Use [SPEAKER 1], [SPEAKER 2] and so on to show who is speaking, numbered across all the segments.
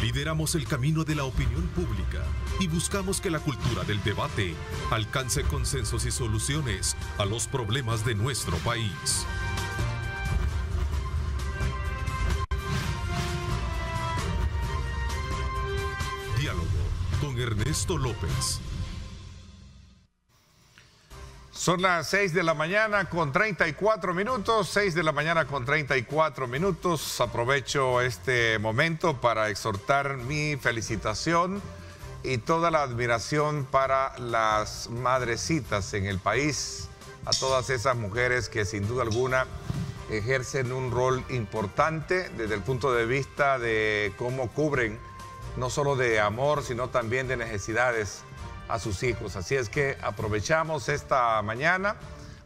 [SPEAKER 1] Lideramos el camino de la opinión pública y buscamos que la cultura del debate alcance consensos y soluciones a los problemas de nuestro país. Diálogo con Ernesto López.
[SPEAKER 2] Son las 6 de la mañana con 34 minutos, 6 de la mañana con 34 minutos. Aprovecho este momento para exhortar mi felicitación y toda la admiración para las madrecitas en el país, a todas esas mujeres que sin duda alguna ejercen un rol importante desde el punto de vista de cómo cubren no solo de amor, sino también de necesidades a sus hijos. Así es que aprovechamos esta mañana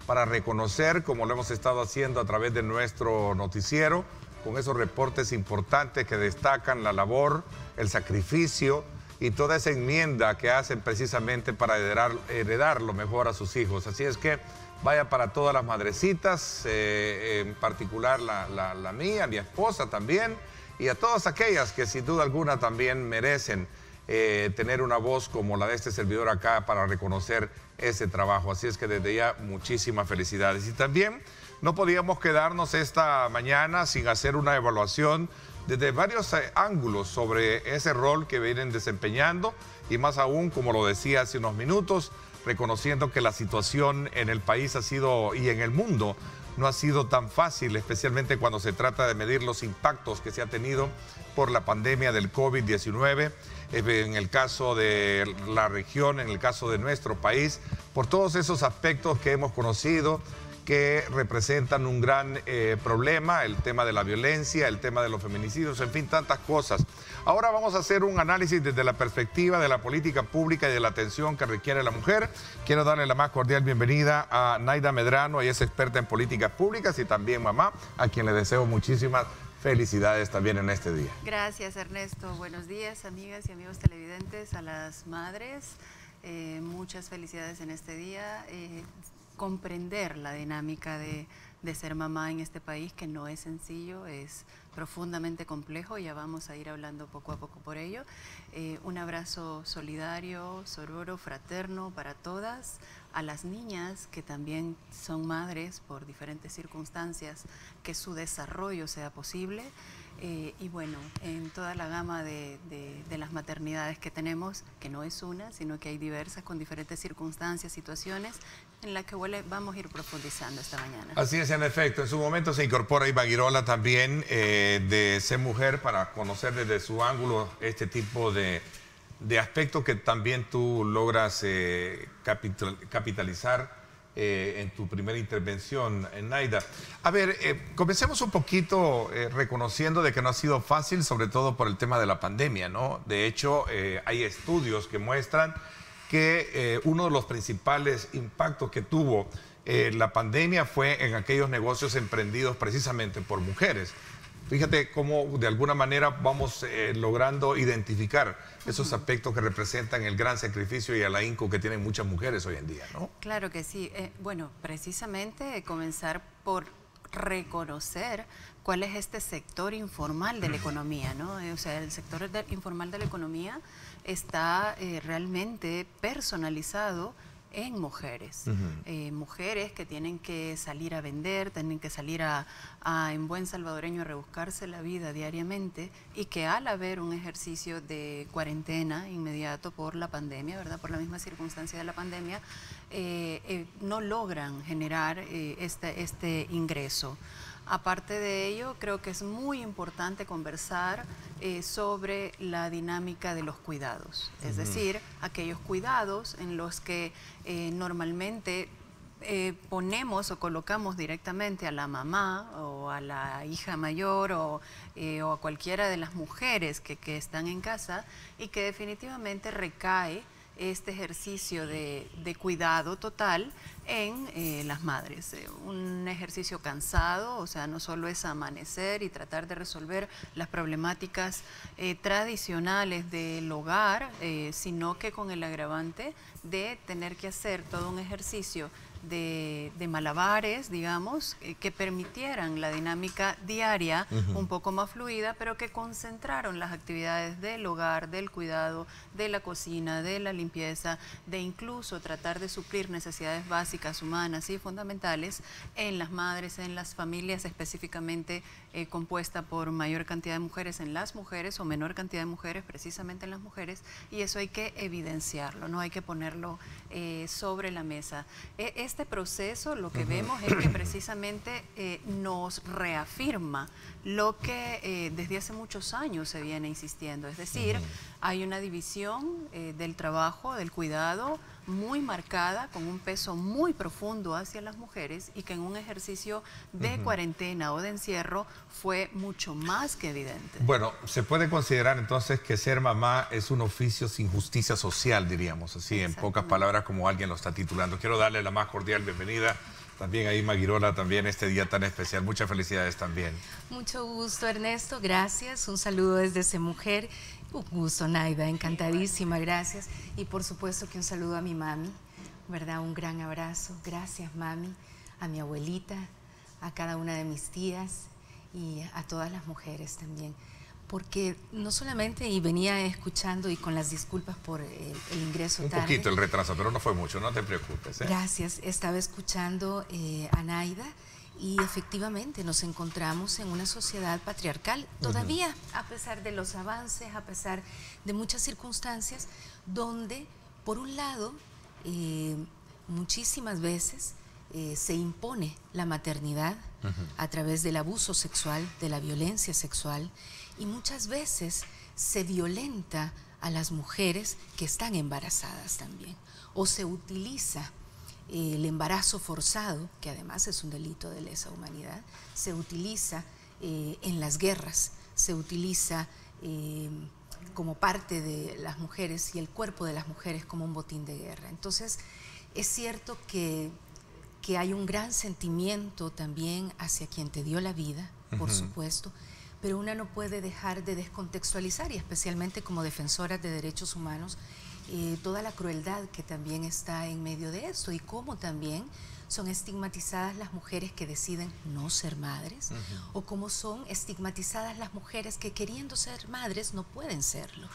[SPEAKER 2] para reconocer, como lo hemos estado haciendo a través de nuestro noticiero, con esos reportes importantes que destacan la labor, el sacrificio y toda esa enmienda que hacen precisamente para heredar lo mejor a sus hijos. Así es que vaya para todas las madrecitas, en particular la mía, mi esposa también, y a todas aquellas que sin duda alguna también merecen tener una voz como la de este servidor acá para reconocer ese trabajo. Así es que desde ya muchísimas felicidades. Y también no podíamos quedarnos esta mañana sin hacer una evaluación desde varios ángulos sobre ese rol que vienen desempeñando y más aún, como lo decía hace unos minutos, reconociendo que la situación en el país ha sido y en el mundo no ha sido tan fácil, especialmente cuando se trata de medir los impactos que se ha tenido por la pandemia del COVID-19, en el caso de la región, en el caso de nuestro país, por todos esos aspectos que hemos conocido que representan un gran problema, el tema de la violencia, el tema de los feminicidios, en fin, tantas cosas. Ahora vamos a hacer un análisis desde la perspectiva de la política pública y de la atención que requiere la mujer. Quiero darle la más cordial bienvenida a Naida Medrano, ella es experta en políticas públicas y también mamá, a quien le deseo muchísimas felicidades también en este día.
[SPEAKER 3] Gracias, Ernesto. Buenos días, amigas y amigos televidentes, a las madres. Muchas felicidades en este día. Comprender la dinámica de ser mamá en este país, que no es sencillo, es profundamente complejo. Ya vamos a ir hablando poco a poco por ello. Un abrazo solidario, sororo, fraterno para todas. A las niñas que también son madres por diferentes circunstancias, que su desarrollo sea posible. Y bueno, en toda la gama de las maternidades que tenemos, que no es una, sino que hay diversas con diferentes circunstancias, situaciones, en las que vamos a ir profundizando esta mañana.
[SPEAKER 2] Así es, en efecto. En su momento se incorpora Iva Guirola también de Ser Mujer para conocer desde su ángulo este tipo de aspectos que también tú logras capitalizar en tu primera intervención, Naida. A ver, comencemos un poquito reconociendo de que no ha sido fácil, sobre todo por el tema de la pandemia, ¿no? De hecho, hay estudios que muestran que uno de los principales impactos que tuvo la pandemia fue en aquellos negocios emprendidos precisamente por mujeres. Fíjate cómo de alguna manera vamos logrando identificar esos aspectos que representan el gran sacrificio y el ahínco que tienen muchas mujeres hoy en día, ¿no?
[SPEAKER 3] Claro que sí. Bueno, precisamente comenzar por reconocer cuál es este sector informal de la economía, ¿no? O sea, el sector informal de la economía está realmente personalizado en mujeres. Mujeres que tienen que salir a vender, tienen que salir en buen salvadoreño a rebuscarse la vida diariamente, y que al haber un ejercicio de cuarentena inmediato por la pandemia, ¿verdad? Por la misma circunstancia de la pandemia, no logran generar este ingreso. Aparte de ello, creo que es muy importante conversar sobre la dinámica de los cuidados, es decir, aquellos cuidados en los que normalmente ponemos o colocamos directamente a la mamá o a la hija mayor o a cualquiera de las mujeres que están en casa, y que definitivamente recae este ejercicio de cuidado total en las madres. Un ejercicio cansado, o sea, no solo es amanecer y tratar de resolver las problemáticas tradicionales del hogar, sino que con el agravante de tener que hacer todo un ejercicio de malabares, digamos, que permitieran la dinámica diaria un poco más fluida, pero que concentraron las actividades del hogar, del cuidado, de la cocina, de la limpieza, de incluso tratar de suplir necesidades básicas, humanas y fundamentales en las madres, en las familias específicamente compuesta por mayor cantidad de mujeres en las mujeres o menor cantidad de mujeres precisamente en las mujeres, y eso hay que evidenciarlo, no hay que ponerlo sobre la mesa. Este proceso lo que vemos es que precisamente nos reafirma lo que desde hace muchos años se viene insistiendo, es decir, hay una división del trabajo, del cuidado muy marcada, con un peso muy profundo hacia las mujeres y que en un ejercicio de cuarentena o de encierro fue mucho más que evidente.
[SPEAKER 2] Bueno, se puede considerar entonces que ser mamá es un oficio sin justicia social, diríamos así, en pocas palabras como alguien lo está titulando. Quiero darle la más cordial bienvenida también a Irma Girola, también este día tan especial. Muchas felicidades también.
[SPEAKER 4] Mucho gusto, Ernesto, gracias. Un saludo desde CEMujer. Un gusto, Naida, encantadísima, gracias. Y por supuesto que un saludo a mi mami, ¿verdad? Un gran abrazo. Gracias, mami, a mi abuelita, a cada una de mis tías y a todas las mujeres también. Porque no solamente, y venía escuchando y con las disculpas por el ingreso tarde.
[SPEAKER 2] Un poquito el retraso, pero no fue mucho, no te preocupes.
[SPEAKER 4] Gracias, estaba escuchando a Naida. Y efectivamente nos encontramos en una sociedad patriarcal todavía, a pesar de los avances, a pesar de muchas circunstancias, donde por un lado muchísimas veces se impone la maternidad a través del abuso sexual, de la violencia sexual, y muchas veces se violenta a las mujeres que están embarazadas también, o se utiliza el embarazo forzado, que además es un delito de lesa humanidad, se utiliza en las guerras, se utiliza como parte de las mujeres y el cuerpo de las mujeres como un botín de guerra. Entonces, es cierto que hay un gran sentimiento también hacia quien te dio la vida, por supuesto, pero una no puede dejar de descontextualizar, y especialmente como defensora de derechos humanos, toda la crueldad que también está en medio de esto, y cómo también son estigmatizadas las mujeres que deciden no ser madres, o cómo son estigmatizadas las mujeres que queriendo ser madres no pueden serlo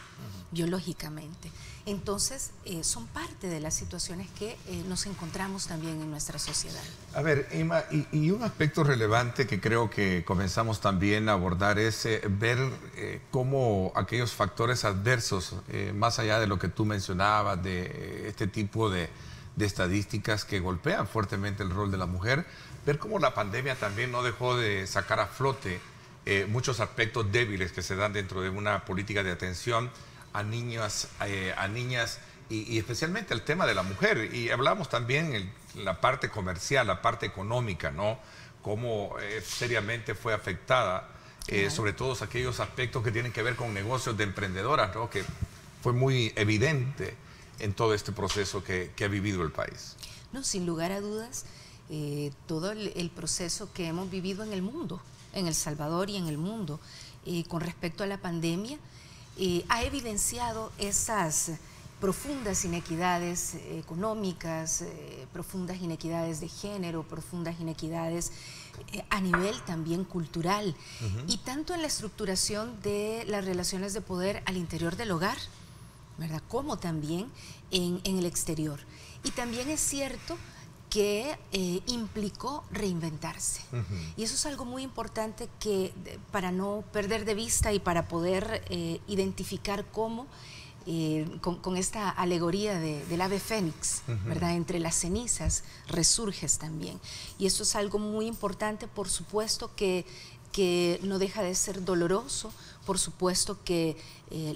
[SPEAKER 4] biológicamente. Entonces, son parte de las situaciones que nos encontramos también en nuestra sociedad.
[SPEAKER 2] A ver, Irma, y un aspecto relevante que creo que comenzamos también a abordar es ver cómo aquellos factores adversos, más allá de lo que tú mencionabas, de este tipo de estadísticas que golpean fuertemente el rol de la mujer, ver cómo la pandemia también no dejó de sacar a flote muchos aspectos débiles que se dan dentro de una política de atención a niñas y especialmente el tema de la mujer. Y hablamos también en la parte comercial, la parte económica, ¿no? Cómo seriamente fue afectada, sobre todo aquellos aspectos que tienen que ver con negocios de emprendedoras, ¿no? Que fue muy evidente en todo este proceso que ha vivido el país.
[SPEAKER 4] No, sin lugar a dudas, todo el proceso que hemos vivido en el mundo, en El Salvador y en el mundo, con respecto a la pandemia, ha evidenciado esas profundas inequidades económicas, profundas inequidades de género, profundas inequidades a nivel también cultural, y tanto en la estructuración de las relaciones de poder al interior del hogar, ¿verdad?, como también en el exterior. Y también es cierto que implicó reinventarse. Y eso es algo muy importante que, para no perder de vista y para poder identificar cómo, con esta alegoría del ave fénix, ¿verdad?, entre las cenizas resurges también. Y eso es algo muy importante, por supuesto que no deja de ser doloroso, por supuesto que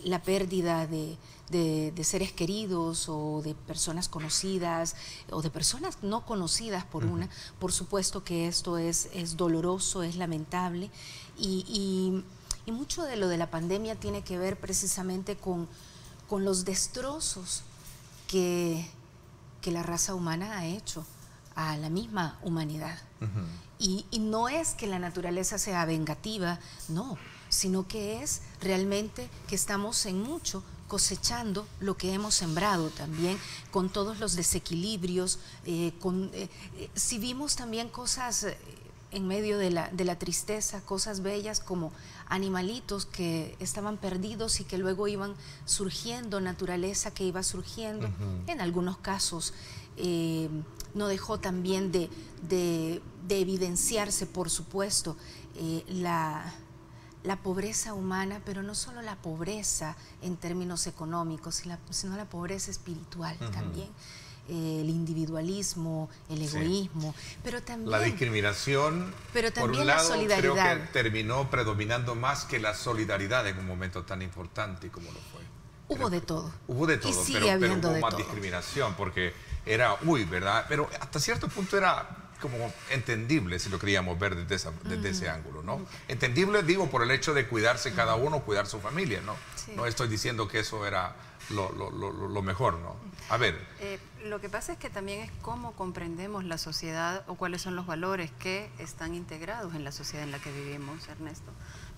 [SPEAKER 4] la pérdida de seres queridos o de personas conocidas o de personas no conocidas por supuesto que esto es doloroso, es lamentable, y mucho de lo de la pandemia tiene que ver precisamente con los destrozos que la raza humana ha hecho a la misma humanidad. Y no es que la naturaleza sea vengativa, no, sino que es realmente que estamos en mucho cosechando lo que hemos sembrado también, con todos los desequilibrios, si vimos también cosas en medio de la tristeza, cosas bellas como animalitos que estaban perdidos y que luego iban surgiendo, naturaleza que iba surgiendo. En algunos casos no dejó también de evidenciarse, por supuesto, la pobreza humana, pero no solo la pobreza en términos económicos, sino la pobreza espiritual también. El individualismo, el egoísmo, pero también
[SPEAKER 2] la discriminación,
[SPEAKER 4] pero también
[SPEAKER 2] por un
[SPEAKER 4] la
[SPEAKER 2] lado,
[SPEAKER 4] solidaridad.
[SPEAKER 2] creo que terminó predominando más que la solidaridad en un momento tan importante como lo fue.
[SPEAKER 4] Hubo de todo.
[SPEAKER 2] Hubo de todo,
[SPEAKER 4] y sigue
[SPEAKER 2] pero
[SPEAKER 4] habiendo
[SPEAKER 2] hubo
[SPEAKER 4] de
[SPEAKER 2] más
[SPEAKER 4] todo.
[SPEAKER 2] discriminación porque era, ¿verdad? Pero hasta cierto punto era como entendible si lo queríamos ver desde ese ángulo, ¿no? Entendible, digo, por el hecho de cuidarse cada uno, cuidar su familia, ¿no?
[SPEAKER 3] Sí.
[SPEAKER 2] No estoy diciendo que eso era lo mejor, ¿no? A ver.
[SPEAKER 3] Lo que pasa es que también es cómo comprendemos la sociedad o cuáles son los valores que están integrados en la sociedad en la que vivimos, Ernesto.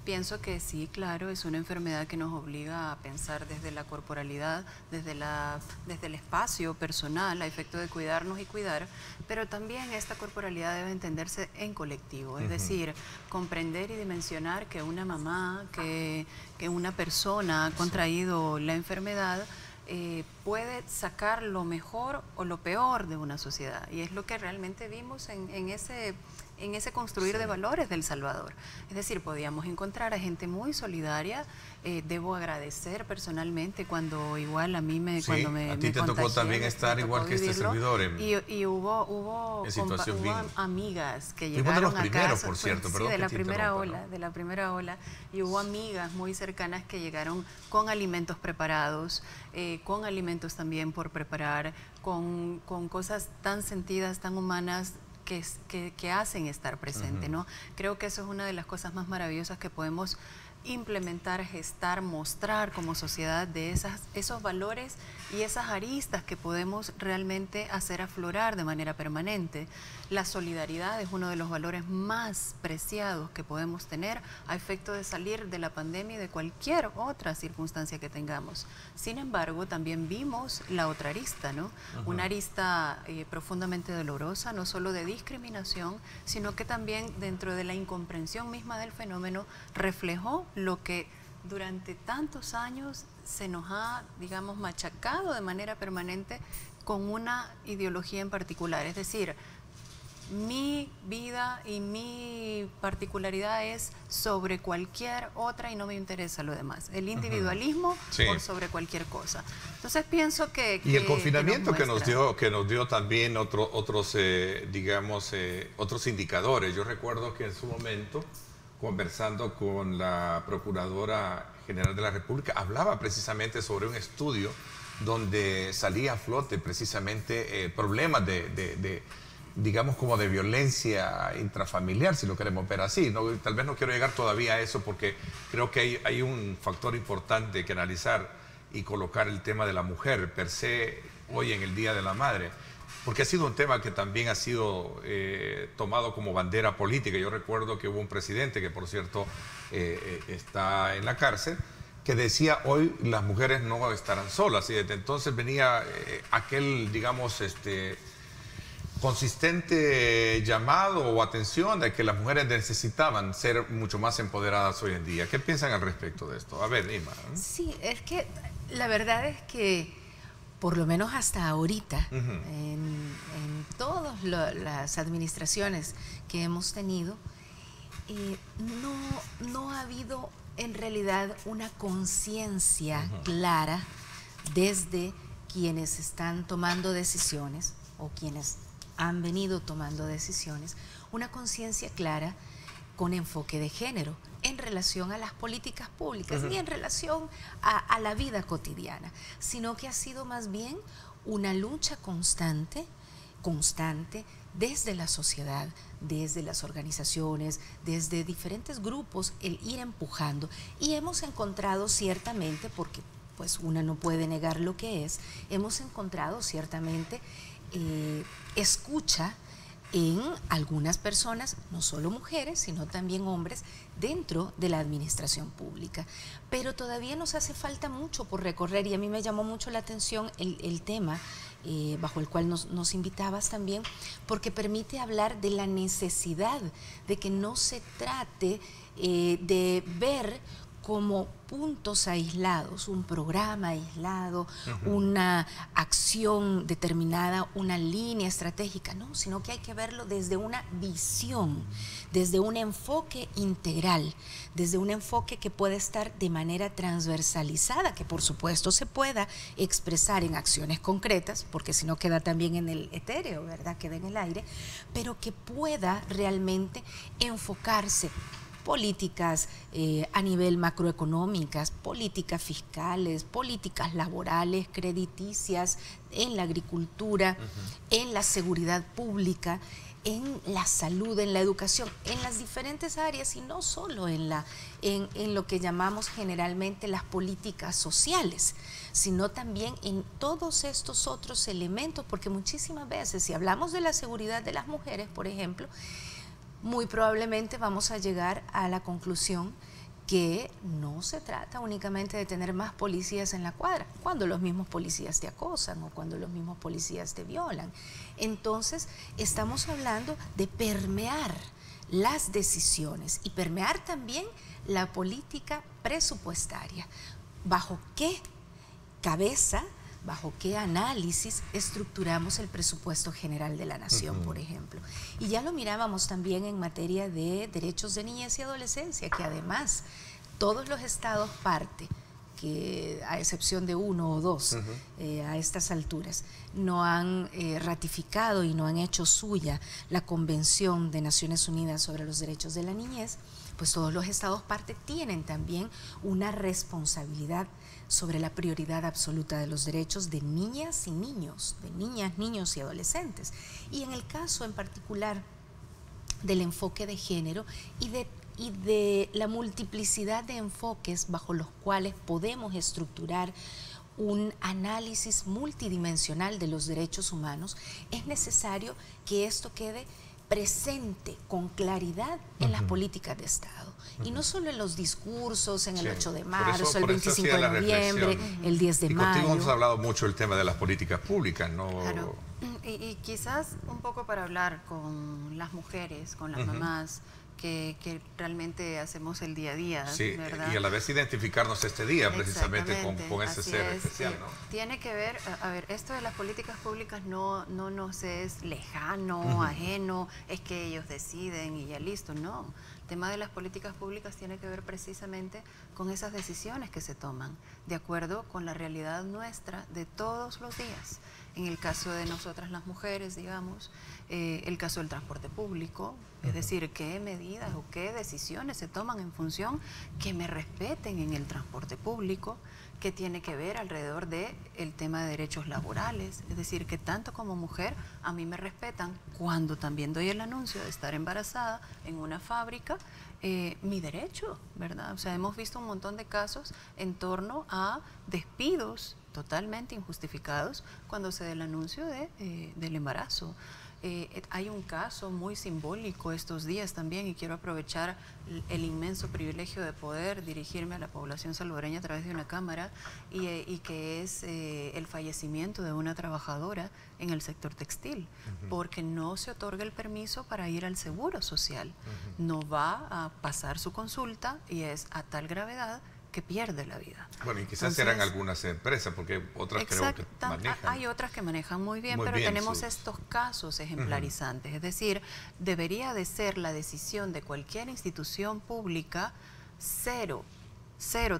[SPEAKER 3] Pienso que sí, claro, es una enfermedad que nos obliga a pensar desde la corporalidad, desde el espacio personal, a efecto de cuidarnos y cuidar, pero también esta corporalidad debe entenderse en colectivo, es decir, comprender y dimensionar que una mamá, que una persona ha contraído la enfermedad, puede sacar lo mejor o lo peor de una sociedad, y es lo que realmente vimos en ese construir de valores del Salvador. Es decir, podíamos encontrar a gente muy solidaria. Debo agradecer personalmente cuando igual a mí me...
[SPEAKER 2] Sí,
[SPEAKER 3] cuando me,
[SPEAKER 2] a ti
[SPEAKER 3] me
[SPEAKER 2] te tocó
[SPEAKER 3] contagié,
[SPEAKER 2] también estar igual que este servidor
[SPEAKER 3] y hubo amigas que llegaron a casa,
[SPEAKER 2] por cierto,
[SPEAKER 3] sí, de la primera ola, y hubo amigas muy cercanas que llegaron con alimentos preparados, con alimentos también por preparar, con cosas tan sentidas, tan humanas, que hacen estar presente, ¿no? Creo que eso es una de las cosas más maravillosas que podemos implementar, gestar, mostrar como sociedad, de esos valores y esas aristas que podemos realmente hacer aflorar de manera permanente. La solidaridad es uno de los valores más preciados que podemos tener a efecto de salir de la pandemia y de cualquier otra circunstancia que tengamos. Sin embargo, también vimos la otra arista, ¿no? Una arista profundamente dolorosa, no solo de discriminación, sino que también dentro de la incomprensión misma del fenómeno reflejó lo que durante tantos años se nos ha, digamos, machacado de manera permanente con una ideología en particular. Es decir, mi vida y mi particularidad es sobre cualquier otra y no me interesa lo demás. El individualismo por sobre cualquier cosa. Entonces pienso que...
[SPEAKER 2] Y el confinamiento que nos dio también otros indicadores. Yo recuerdo que en su momento, conversando con la Procuradora General de la República, hablaba precisamente sobre un estudio donde salía a flote precisamente problemas digamos, como de violencia intrafamiliar, si lo queremos ver así, ¿no? Tal vez no quiero llegar todavía a eso porque creo que hay un factor importante que analizar y colocar el tema de la mujer per se hoy en el Día de la Madre, porque ha sido un tema que también ha sido tomado como bandera política. Yo recuerdo que hubo un presidente que, por cierto, está en la cárcel, que decía: hoy las mujeres no estarán solas, y desde entonces venía aquel, digamos, consistente llamado o atención de que las mujeres necesitaban ser mucho más empoderadas hoy en día. ¿Qué piensan al respecto de esto? A ver, Ima.
[SPEAKER 4] Sí, es que la verdad es que por lo menos hasta ahorita, en todas las administraciones que hemos tenido, no ha habido en realidad una conciencia clara desde quienes están tomando decisiones o quienes han venido tomando decisiones, una conciencia clara con enfoque de género en relación a las políticas públicas y en relación a la vida cotidiana, sino que ha sido más bien una lucha constante desde la sociedad, desde las organizaciones, desde diferentes grupos, el ir empujando. Y hemos encontrado ciertamente, porque pues una no puede negar lo que es, hemos encontrado ciertamente escucha en algunas personas, no solo mujeres, sino también hombres, dentro de la administración pública. Pero todavía nos hace falta mucho por recorrer, y a mí me llamó mucho la atención el tema bajo el cual nos invitabas también, porque permite hablar de la necesidad de que no se trate de ver como puntos aislados, un programa aislado, una acción determinada, una línea estratégica, no, sino que hay que verlo desde una visión, desde un enfoque integral, desde un enfoque que pueda estar de manera transversalizada, que por supuesto se pueda expresar en acciones concretas, porque si no queda también en el etéreo, ¿verdad? Queda en el aire, pero que pueda realmente enfocarse políticas a nivel macroeconómicas, políticas fiscales, políticas laborales, crediticias, en la agricultura, en la seguridad pública, en la salud, en la educación, en las diferentes áreas, y no solo en lo que llamamos generalmente las políticas sociales, sino también en todos estos otros elementos, porque muchísimas veces, si hablamos de la seguridad de las mujeres, por ejemplo, muy probablemente vamos a llegar a la conclusión que no se trata únicamente de tener más policías en la cuadra, cuando los mismos policías te acosan o cuando los mismos policías te violan. Entonces, estamos hablando de permear las decisiones y permear también la política presupuestaria. ¿Bajo qué cabeza, bajo qué análisis estructuramos el presupuesto general de la nación, por ejemplo? Y ya lo mirábamos también en materia de derechos de niñez y adolescencia, que además todos los estados parte, que a excepción de uno o dos a estas alturas, no han ratificado y no han hecho suya la Convención de Naciones Unidas sobre los Derechos de la Niñez, pues todos los estados parte tienen también una responsabilidad sobre la prioridad absoluta de los derechos de niñas y niños, de niñas, niños y adolescentes. Y en el caso en particular del enfoque de género y de la multiplicidad de enfoques bajo los cuales podemos estructurar un análisis multidimensional de los derechos humanos, es necesario que esto quede presente con claridad en las políticas de Estado. Y no solo en los discursos, en el 8 de marzo, el 25 de noviembre, el 10 de mayo.
[SPEAKER 2] Contigo hemos hablado mucho del tema de las políticas públicas, ¿no?
[SPEAKER 3] Claro. Y quizás un poco para hablar con las mujeres, con las mamás, que realmente hacemos el día a día,
[SPEAKER 2] sí,
[SPEAKER 3] ¿verdad?
[SPEAKER 2] Y a la vez identificarnos este día precisamente con ese
[SPEAKER 3] así
[SPEAKER 2] ser
[SPEAKER 3] es,
[SPEAKER 2] especial,
[SPEAKER 3] sí.
[SPEAKER 2] ¿no?
[SPEAKER 3] Tiene que ver, a ver, esto de las políticas públicas no nos es lejano, ajeno, es que ellos deciden y ya listo, no. El tema de las políticas públicas tiene que ver precisamente con esas decisiones que se toman, de acuerdo con la realidad nuestra de todos los días. En el caso de nosotras las mujeres, digamos, el caso del transporte público, es decir, qué medidas o qué decisiones se toman en función que me respeten en el transporte público, que tiene que ver alrededor del tema de derechos laborales, es decir, que tanto como mujer a mí me respetan cuando también doy el anuncio de estar embarazada en una fábrica, mi derecho, ¿verdad? O sea, hemos visto un montón de casos en torno a despidos totalmente injustificados cuando se da el anuncio del embarazo. Hay un caso muy simbólico estos días también, y quiero aprovechar el inmenso privilegio de poder dirigirme a la población salvadoreña a través de una cámara, y que es el fallecimiento de una trabajadora en el sector textil, porque no se otorga el permiso para ir al seguro social. No va a pasar su consulta y es a tal gravedad que pierde la vida.
[SPEAKER 2] Bueno, y quizás serán algunas empresas, porque otras creo que manejan.
[SPEAKER 3] Hay otras que manejan muy bien, pero tenemos estos casos ejemplarizantes. Es decir, debería de ser la decisión de cualquier institución pública cero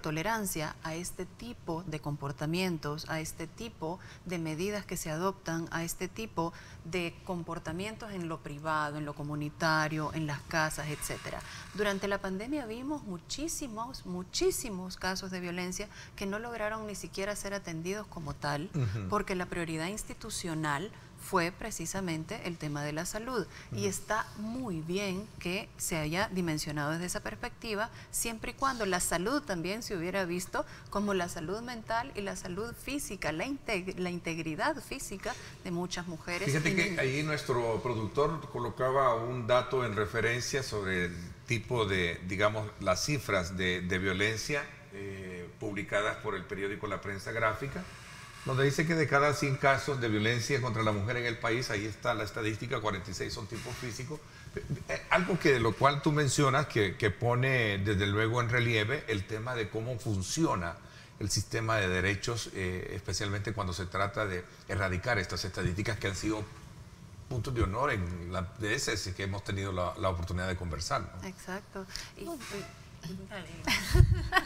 [SPEAKER 3] tolerancia a este tipo de comportamientos, a este tipo de medidas que se adoptan, a este tipo de comportamientos en lo privado, en lo comunitario, en las casas, etcétera. Durante la pandemia vimos muchísimos casos de violencia que no lograron ni siquiera ser atendidos como tal, porque la prioridad institucional fue precisamente el tema de la salud. Y está muy bien que se haya dimensionado desde esa perspectiva, siempre y cuando la salud también se hubiera visto como la salud mental y la salud física, la integridad física de muchas mujeres.
[SPEAKER 2] Fíjate que ahí nuestro productor colocaba un dato en referencia sobre el tipo de, digamos, las cifras de violencia publicadas por el periódico La Prensa Gráfica, donde dice que de cada 100 casos de violencia contra la mujer en el país, ahí está la estadística, 46 son tipos físicos. Algo que de lo cual tú mencionas, que pone desde luego en relieve el tema de cómo funciona el sistema de derechos, especialmente cuando se trata de erradicar estas estadísticas que han sido puntos de honor en las veces que hemos tenido la oportunidad de conversar, ¿no?
[SPEAKER 3] Exacto.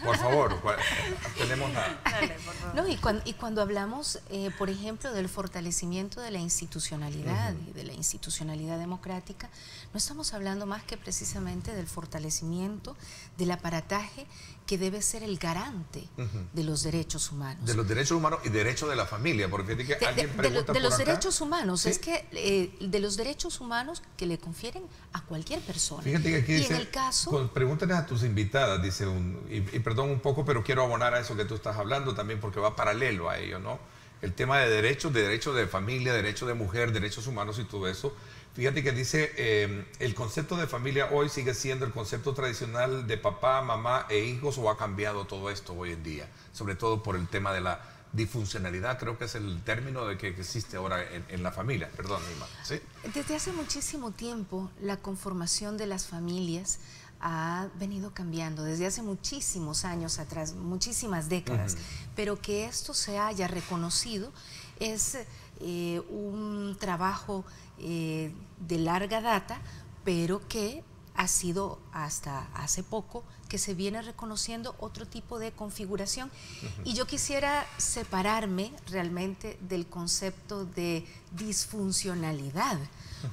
[SPEAKER 2] Por favor, tenemos la...
[SPEAKER 3] Dale, por favor.
[SPEAKER 4] No, y cuando hablamos, por ejemplo, del fortalecimiento de la institucionalidad y de la institucionalidad democrática, no estamos hablando más que precisamente del fortalecimiento del aparataje que debe ser el garante de los derechos humanos.
[SPEAKER 2] De los derechos humanos y derechos de la familia, porque fíjate que alguien pregunta
[SPEAKER 4] de
[SPEAKER 2] por
[SPEAKER 4] los
[SPEAKER 2] acá.
[SPEAKER 4] derechos humanos,
[SPEAKER 2] ¿Sí?
[SPEAKER 4] es que de los derechos humanos que le confieren a cualquier persona.
[SPEAKER 2] Fíjate que aquí
[SPEAKER 4] y
[SPEAKER 2] dice,
[SPEAKER 4] en el caso...
[SPEAKER 2] pregúntale a tus invitadas, dice y perdón un poco, pero quiero abonar a eso que tú estás hablando también, porque va paralelo a ello, ¿no? El tema de derechos de familia, derechos de mujer, derechos humanos y todo eso. Fíjate que dice, el concepto de familia hoy sigue siendo el concepto tradicional de papá, mamá e hijos, o ha cambiado todo esto hoy en día, sobre todo por el tema de la disfuncionalidad, creo que es el término de que existe ahora en la familia. Perdón, Mima. ¿Sí?
[SPEAKER 4] Desde hace muchísimo tiempo la conformación de las familias ha venido cambiando, desde hace muchísimos años atrás, muchísimas décadas, pero que esto se haya reconocido es un trabajo de larga data, pero que ha sido hasta hace poco que se viene reconociendo otro tipo de configuración. Y yo quisiera separarme realmente del concepto de disfuncionalidad,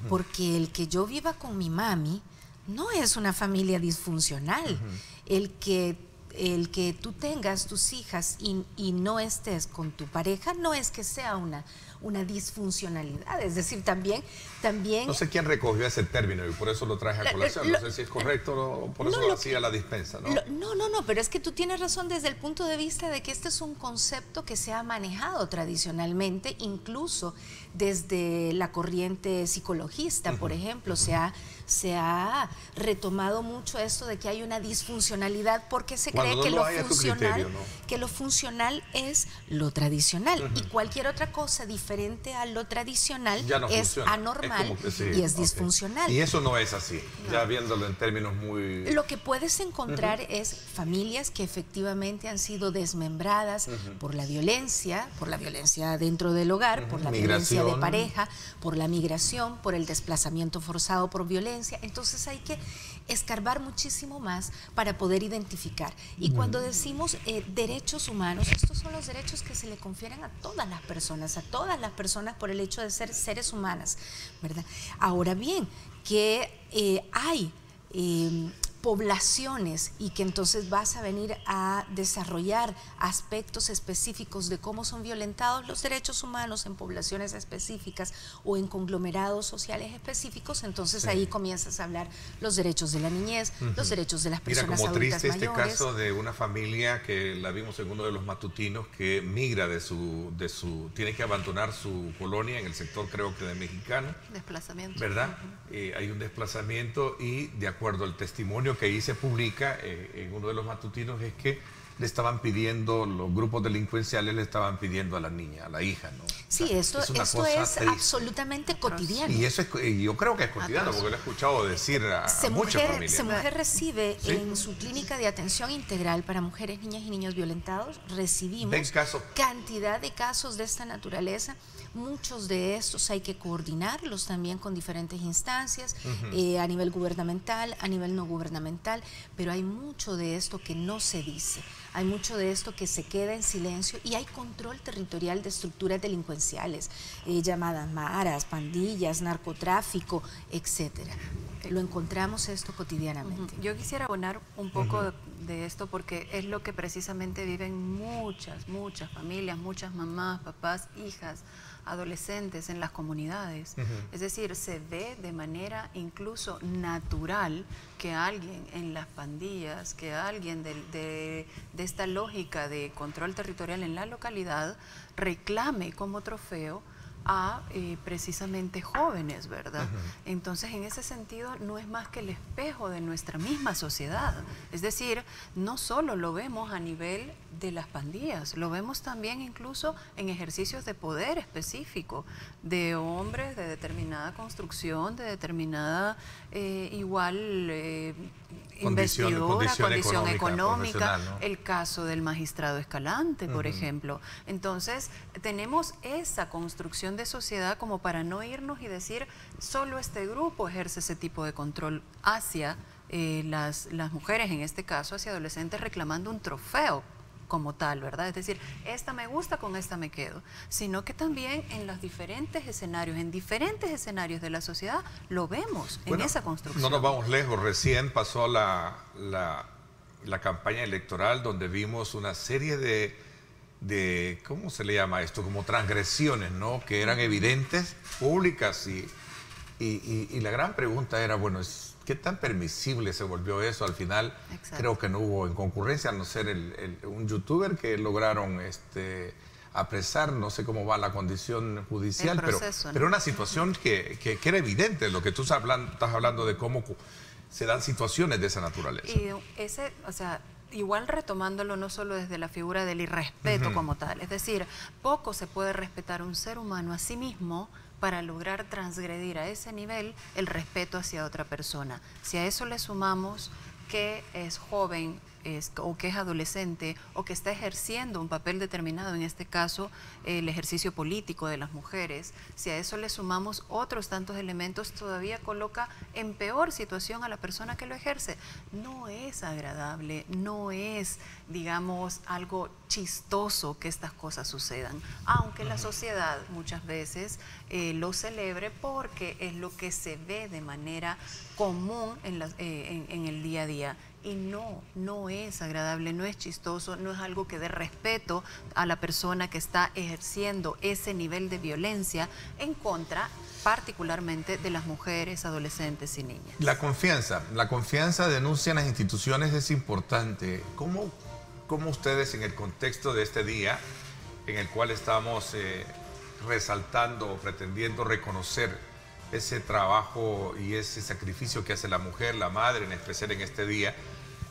[SPEAKER 4] porque el que yo viva con mi mami no es una familia disfuncional. El que tú tengas tus hijas y no estés con tu pareja no es que sea una disfuncionalidad, es decir, también...
[SPEAKER 2] No sé quién recogió ese término y por eso lo traje a colación, no sé si es correcto o por eso lo hacía la dispensa, ¿no?
[SPEAKER 4] No, pero es que tú tienes razón desde el punto de vista de que este es un concepto que se ha manejado tradicionalmente, incluso desde la corriente psicologista, por ejemplo, se ha retomado mucho esto de que hay una disfuncionalidad porque se cree que lo funcional es lo tradicional y cualquier otra cosa diferente a lo tradicional
[SPEAKER 2] ya no
[SPEAKER 4] es
[SPEAKER 2] funciona.
[SPEAKER 4] anormal y es
[SPEAKER 2] Ok.
[SPEAKER 4] disfuncional.
[SPEAKER 2] Y eso no es así, ya viéndolo en términos muy...
[SPEAKER 4] Lo que puedes encontrar es familias que efectivamente han sido desmembradas por la violencia dentro del hogar, por la violencia de pareja, por la migración, por el desplazamiento forzado por violencia. Entonces hay que escarbar muchísimo más para poder identificar. Y cuando decimos derechos humanos, estos son los derechos que se le confieren a todas las personas por el hecho de ser seres humanas, ¿verdad? Ahora bien, que hay poblaciones y que entonces vas a venir a desarrollar aspectos específicos de cómo son violentados los derechos humanos en poblaciones específicas o en conglomerados sociales específicos, entonces ahí comienzas a hablar los derechos de la niñez, los derechos de las personas
[SPEAKER 2] como
[SPEAKER 4] adultas
[SPEAKER 2] triste este
[SPEAKER 4] mayores.
[SPEAKER 2] caso de una familia que la vimos en uno de los matutinos que migra tiene que abandonar su colonia en el sector, creo que de Mexicano.
[SPEAKER 3] Desplazamiento.
[SPEAKER 2] ¿Verdad? Hay un desplazamiento y de acuerdo al testimonio que ahí se publica en uno de los matutinos es que le estaban pidiendo, los grupos delincuenciales le estaban pidiendo a la niña, a la hija, ¿no?
[SPEAKER 4] Sí, esto es absolutamente cotidiano.
[SPEAKER 2] Y eso yo creo que es cotidiano, porque lo he escuchado decir a muchas familias.
[SPEAKER 4] Mujer recibe en su clínica de atención integral para mujeres, niñas y niños violentados, recibimos cantidad de casos de esta naturaleza. Muchos de estos hay que coordinarlos también con diferentes instancias, a nivel gubernamental, a nivel no gubernamental, pero hay mucho de esto que no se dice, hay mucho de esto que se queda en silencio y hay control territorial de estructuras delincuenciales, llamadas maras, pandillas, narcotráfico, etcétera. Lo encontramos esto cotidianamente.
[SPEAKER 3] Yo quisiera abonar un poco de esto porque es lo que precisamente viven muchas familias, muchas mamás, papás, hijas, adolescentes en las comunidades. Es decir, se ve de manera incluso natural que alguien en las pandillas, que alguien de esta lógica de control territorial en la localidad reclame como trofeo a precisamente jóvenes, ¿verdad? Entonces, en ese sentido, no es más que el espejo de nuestra misma sociedad. Es decir, no solo lo vemos a nivel de las pandillas, lo vemos también incluso en ejercicios de poder específico, de hombres de determinada construcción, de determinada investidura, condición económica, ¿no? El caso del magistrado Escalante, por ejemplo. Entonces, tenemos esa construcción de sociedad como para no irnos y decir solo este grupo ejerce ese tipo de control hacia las mujeres, en este caso hacia adolescentes, reclamando un trofeo como tal, ¿verdad? Es decir, esta me gusta, con esta me quedo, sino que también en los diferentes escenarios, de la sociedad, lo vemos en esa construcción.
[SPEAKER 2] No nos vamos lejos, recién pasó la campaña electoral donde vimos una serie de ¿cómo se le llama esto? Como transgresiones, ¿no? Que eran evidentes, públicas, y la gran pregunta era, bueno, ¿qué tan permisible se volvió eso? Al final, creo que no hubo en concurrencia, a no ser un youtuber que lograron apresar, no sé cómo va la condición judicial, proceso, pero una situación que era evidente, lo que tú estás hablando de cómo se dan situaciones de esa naturaleza.
[SPEAKER 3] Y igual retomándolo no solo desde la figura del irrespeto como tal, es decir, poco se puede respetar un ser humano a sí mismo para lograr transgredir a ese nivel el respeto hacia otra persona. Si a eso le sumamos que es joven o que es adolescente o que está ejerciendo un papel determinado, en este caso el ejercicio político de las mujeres, si a eso le sumamos otros tantos elementos, todavía coloca en peor situación a la persona que lo ejerce. No es agradable, no es, digamos, algo chistoso que estas cosas sucedan, aunque la sociedad muchas veces lo celebre porque es lo que se ve de manera común en el día a día. Y no es agradable, no es chistoso, no es algo que dé respeto a la persona que está ejerciendo ese nivel de violencia en contra, particularmente, de las mujeres, adolescentes y niñas.
[SPEAKER 2] La confianza denuncia en las instituciones es importante. ¿Cómo ustedes, en el contexto de este día, en el cual estamos resaltando o pretendiendo reconocer ese trabajo y ese sacrificio que hace la mujer, la madre, en especial en este día,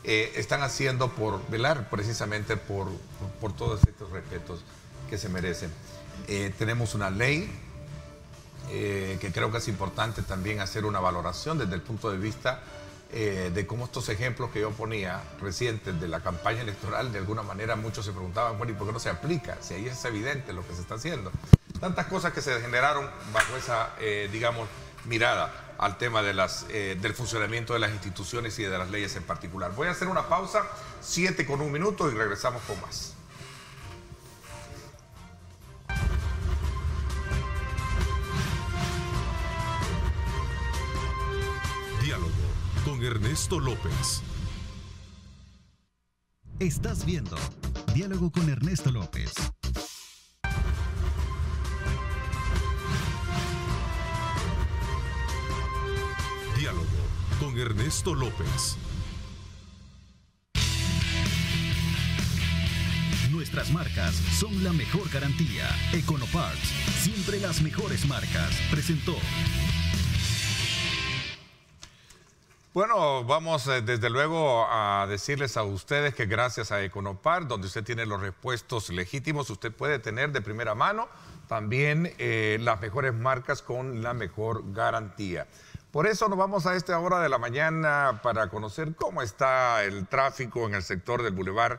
[SPEAKER 2] están haciendo por velar precisamente por todos estos respetos que se merecen? Tenemos una ley que creo que es importante también hacer una valoración desde el punto de vista de cómo estos ejemplos que yo ponía recientes de la campaña electoral, de alguna manera muchos se preguntaban, bueno, ¿y por qué no se aplica? Si ahí es evidente lo que se está haciendo. Tantas cosas que se generaron bajo esa, digamos, mirada al tema de del funcionamiento de las instituciones y de las leyes en particular. Voy a hacer una pausa, 7:01 y regresamos con más.
[SPEAKER 1] Diálogo con Ernesto López.
[SPEAKER 5] Estás viendo Diálogo con Ernesto López.
[SPEAKER 1] Diálogo con Ernesto López.
[SPEAKER 5] Nuestras marcas son la mejor garantía. Econoparts, siempre las mejores marcas. Presentó.
[SPEAKER 2] Bueno, vamos desde luego a decirles a ustedes que gracias a Econopar, donde usted tiene los repuestos legítimos, usted puede tener de primera mano también las mejores marcas con la mejor garantía. Por eso nos vamos a esta hora de la mañana para conocer cómo está el tráfico en el sector del Boulevard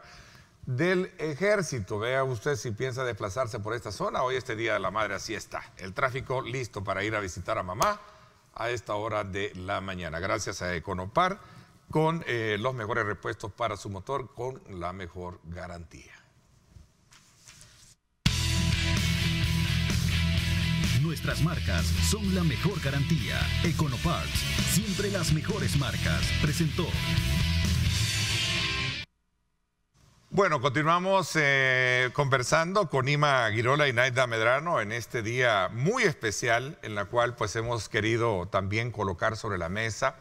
[SPEAKER 2] del Ejército. Vea usted si piensa desplazarse por esta zona. Hoy, este Día de la Madre, así está. El tráfico listo para ir a visitar a mamá a esta hora de la mañana. Gracias a Econopar, con los mejores repuestos para su motor con la mejor garantía.
[SPEAKER 5] Nuestras marcas son la mejor garantía. Econoparts, siempre las mejores marcas. Presentó.
[SPEAKER 2] Bueno, continuamos conversando con Ima Girola y Naida Medrano en este día muy especial en la cual pues hemos querido también colocar sobre la mesa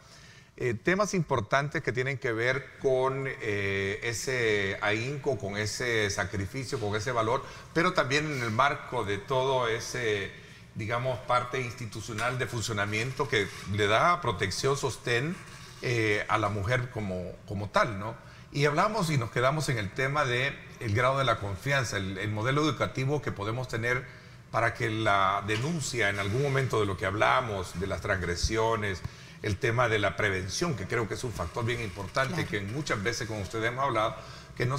[SPEAKER 2] temas importantes que tienen que ver con ese ahínco, con ese sacrificio, con ese valor, pero también en el marco de todo ese, digamos, parte institucional de funcionamiento que le da protección, sostén a la mujer como tal, ¿no? Y hablamos y nos quedamos en el tema del grado de la confianza, el modelo educativo que podemos tener para que la denuncia en algún momento de lo que hablamos, de las transgresiones, el tema de la prevención, que creo que es un factor bien importante, claro, que muchas veces con ustedes hemos hablado, que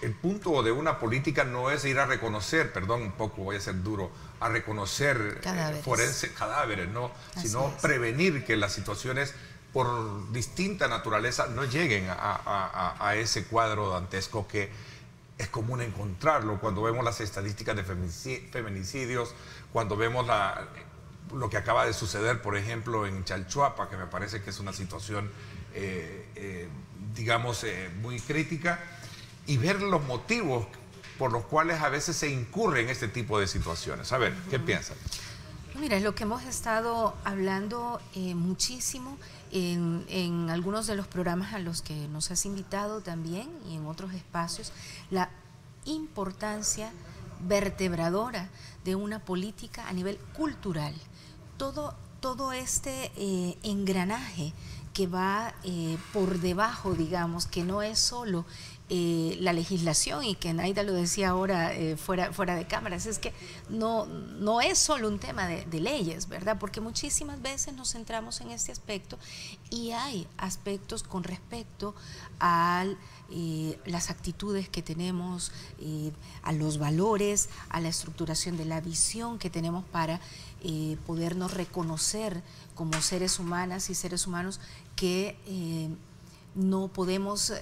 [SPEAKER 2] el punto de una política no es ir a reconocer, perdón un poco, voy a ser duro, a reconocer cadáveres, ¿no? Sino prevenir que las situaciones por distinta naturaleza no lleguen a ese cuadro dantesco que es común encontrarlo cuando vemos las estadísticas de feminicidios, cuando vemos lo que acaba de suceder, por ejemplo, en Chalchuapa, que me parece que es una situación, digamos, muy crítica, y ver los motivos por los cuales a veces se incurre en este tipo de situaciones. A ver, ¿qué piensan?
[SPEAKER 4] Mira, es lo que hemos estado hablando muchísimo en algunos de los programas a los que nos has invitado también y en otros espacios, la importancia vertebradora de una política a nivel cultural. Todo este engranaje que va por debajo, digamos, que no es solo la legislación, y que Naida lo decía ahora fuera de cámaras, es que no es solo un tema de leyes, ¿verdad? Porque muchísimas veces nos centramos en este aspecto y hay aspectos con respecto a las actitudes que tenemos, a los valores, a la estructuración de la visión que tenemos para podernos reconocer como seres humanas y seres humanos que no podemos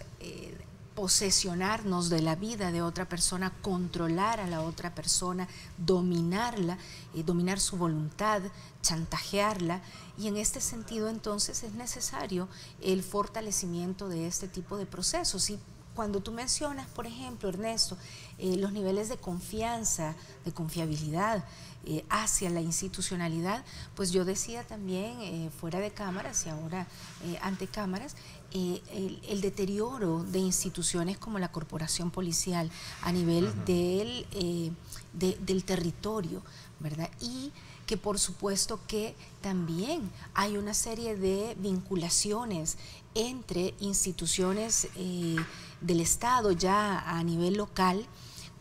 [SPEAKER 4] posesionarnos de la vida de otra persona, controlar a la otra persona, dominarla, dominar su voluntad, chantajearla, y en este sentido entonces es necesario el fortalecimiento de este tipo de procesos. Y cuando tú mencionas, por ejemplo, Ernesto, los niveles de confianza, de confiabilidad hacia la institucionalidad, pues yo decía también fuera de cámaras y ahora ante cámaras, el deterioro de instituciones como la corporación policial a nivel del territorio, ¿verdad? Y que por supuesto que también hay una serie de vinculaciones entre instituciones del Estado ya a nivel local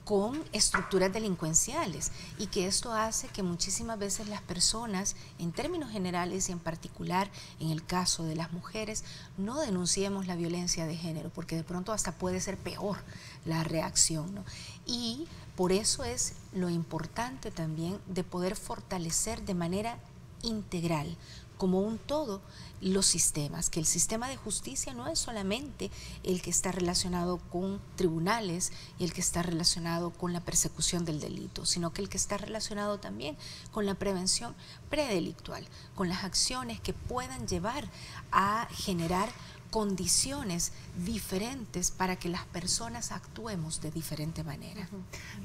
[SPEAKER 4] con estructuras delincuenciales, y que esto hace que muchísimas veces las personas, en términos generales y en particular en el caso de las mujeres, no denunciemos la violencia de género, porque de pronto hasta puede ser peor la reacción, ¿no? Y por eso es lo importante también de poder fortalecer de manera integral, como un todo, los sistemas, que el sistema de justicia no es solamente el que está relacionado con tribunales y el que está relacionado con la persecución del delito, sino que el que está relacionado también con la prevención predelictual, con las acciones que puedan llevar a generar condiciones diferentes para que las personas actuemos de diferente manera.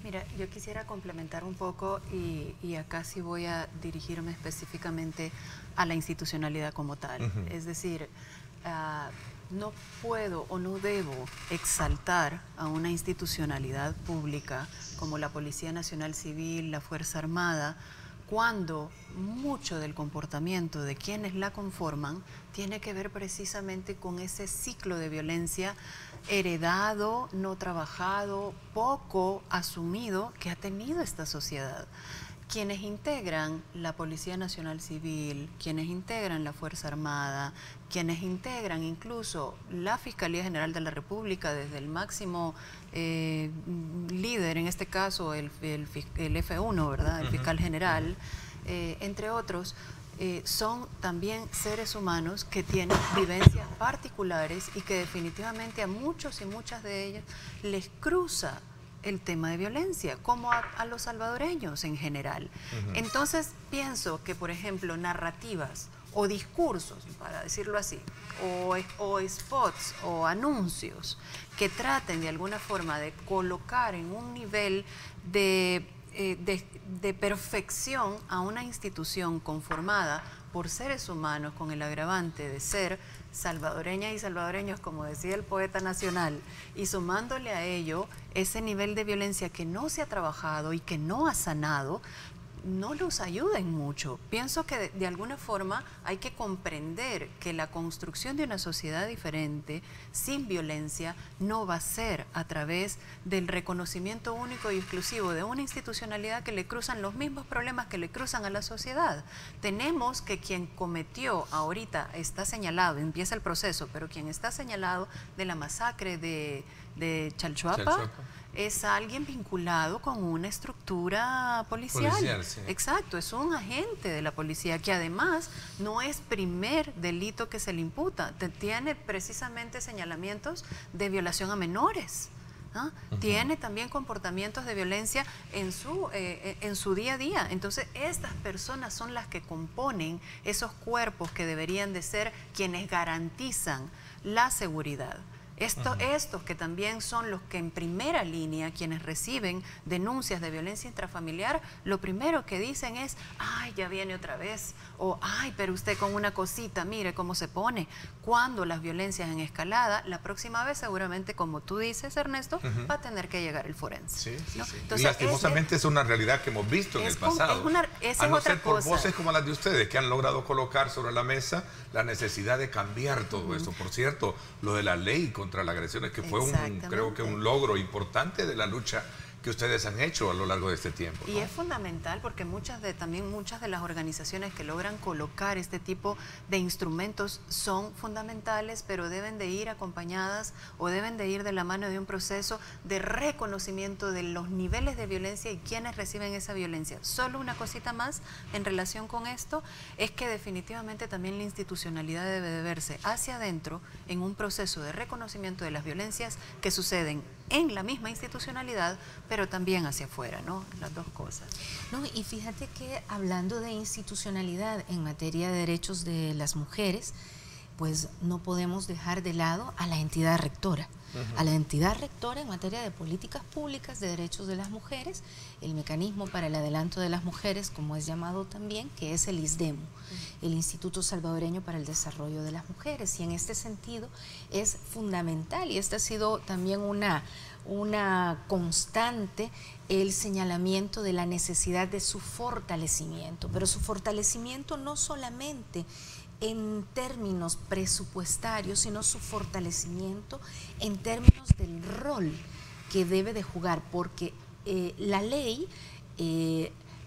[SPEAKER 3] Mira, yo quisiera complementar un poco y acá sí voy a dirigirme específicamente a la institucionalidad como tal. Es decir, no puedo o no debo exaltar a una institucionalidad pública como la Policía Nacional Civil, la Fuerza Armada, cuando mucho del comportamiento de quienes la conforman tiene que ver precisamente con ese ciclo de violencia heredado, no trabajado, poco asumido que ha tenido esta sociedad. Quienes integran la Policía Nacional Civil, quienes integran la Fuerza Armada, quienes integran incluso la Fiscalía General de la República, desde el máximo líder, en este caso el F1, ¿verdad? El fiscal general, entre otros, son también seres humanos que tienen vivencias particulares y que definitivamente a muchos y muchas de ellas les cruza el tema de violencia, como a los salvadoreños en general. Entonces pienso que, por ejemplo, narrativas o discursos, para decirlo así, o spots o anuncios que traten de alguna forma de colocar en un nivel de perfección a una institución conformada por seres humanos con el agravante de ser salvadoreñas y salvadoreños, como decía el poeta nacional, y sumándole a ello ese nivel de violencia que no se ha trabajado y que no ha sanado, no los ayuden mucho. Pienso que de alguna forma hay que comprender que la construcción de una sociedad diferente, sin violencia, no va a ser a través del reconocimiento único y exclusivo de una institucionalidad que le cruzan los mismos problemas que le cruzan a la sociedad. Tenemos que quien cometió, ahorita está señalado, empieza el proceso, pero quien está señalado de la masacre de Chalchuapa, es alguien vinculado con una estructura policial. Sí. Exacto, es un agente de la policía que además no es primer delito que se le imputa, tiene precisamente señalamientos de violación a menores. ¿Ah? Tiene también comportamientos de violencia en su día a día. Entonces, estas personas son las que componen esos cuerpos que deberían de ser quienes garantizan la seguridad. Estos que también son los que en primera línea, quienes reciben denuncias de violencia intrafamiliar, lo primero que dicen es, ay, ya viene otra vez, o ay, pero usted con una cosita, mire cómo se pone. Cuando las violencias en escalada, la próxima vez seguramente, como tú dices, Ernesto, va a tener que llegar el forense.
[SPEAKER 2] Sí,
[SPEAKER 3] ¿no?
[SPEAKER 2] sí.
[SPEAKER 3] Entonces,
[SPEAKER 2] y lastimosamente es una realidad que hemos visto en el pasado.
[SPEAKER 3] Esa es otra
[SPEAKER 2] por
[SPEAKER 3] cosa.
[SPEAKER 2] Voces como las de ustedes, que han logrado colocar sobre la mesa la necesidad de cambiar todo eso. Por cierto, lo de la ley contra las agresiones, que fue creo que un logro importante de la lucha que ustedes han hecho a lo largo de este tiempo, ¿no?
[SPEAKER 3] Y es fundamental porque muchas de las organizaciones que logran colocar este tipo de instrumentos son fundamentales, pero deben de ir acompañadas o deben de ir de la mano de un proceso de reconocimiento de los niveles de violencia y quienes reciben esa violencia. Solo una cosita más en relación con esto es que definitivamente también la institucionalidad debe de verse hacia adentro en un proceso de reconocimiento de las violencias que suceden en la misma institucionalidad, pero también hacia afuera, ¿no? Las dos cosas.
[SPEAKER 4] No, y fíjate que hablando de institucionalidad en materia de derechos de las mujeres, pues no podemos dejar de lado a la entidad rectora. A la entidad rectora en materia de políticas públicas de derechos de las mujeres, el mecanismo para el adelanto de las mujeres, como es llamado también, que es el ISDEMU, el Instituto Salvadoreño para el Desarrollo de las Mujeres. Y en este sentido es fundamental, y esta ha sido también una constante, el señalamiento de la necesidad de su fortalecimiento, pero su fortalecimiento no solamente en términos presupuestarios, sino su fortalecimiento en términos del rol que debe de jugar, porque la ley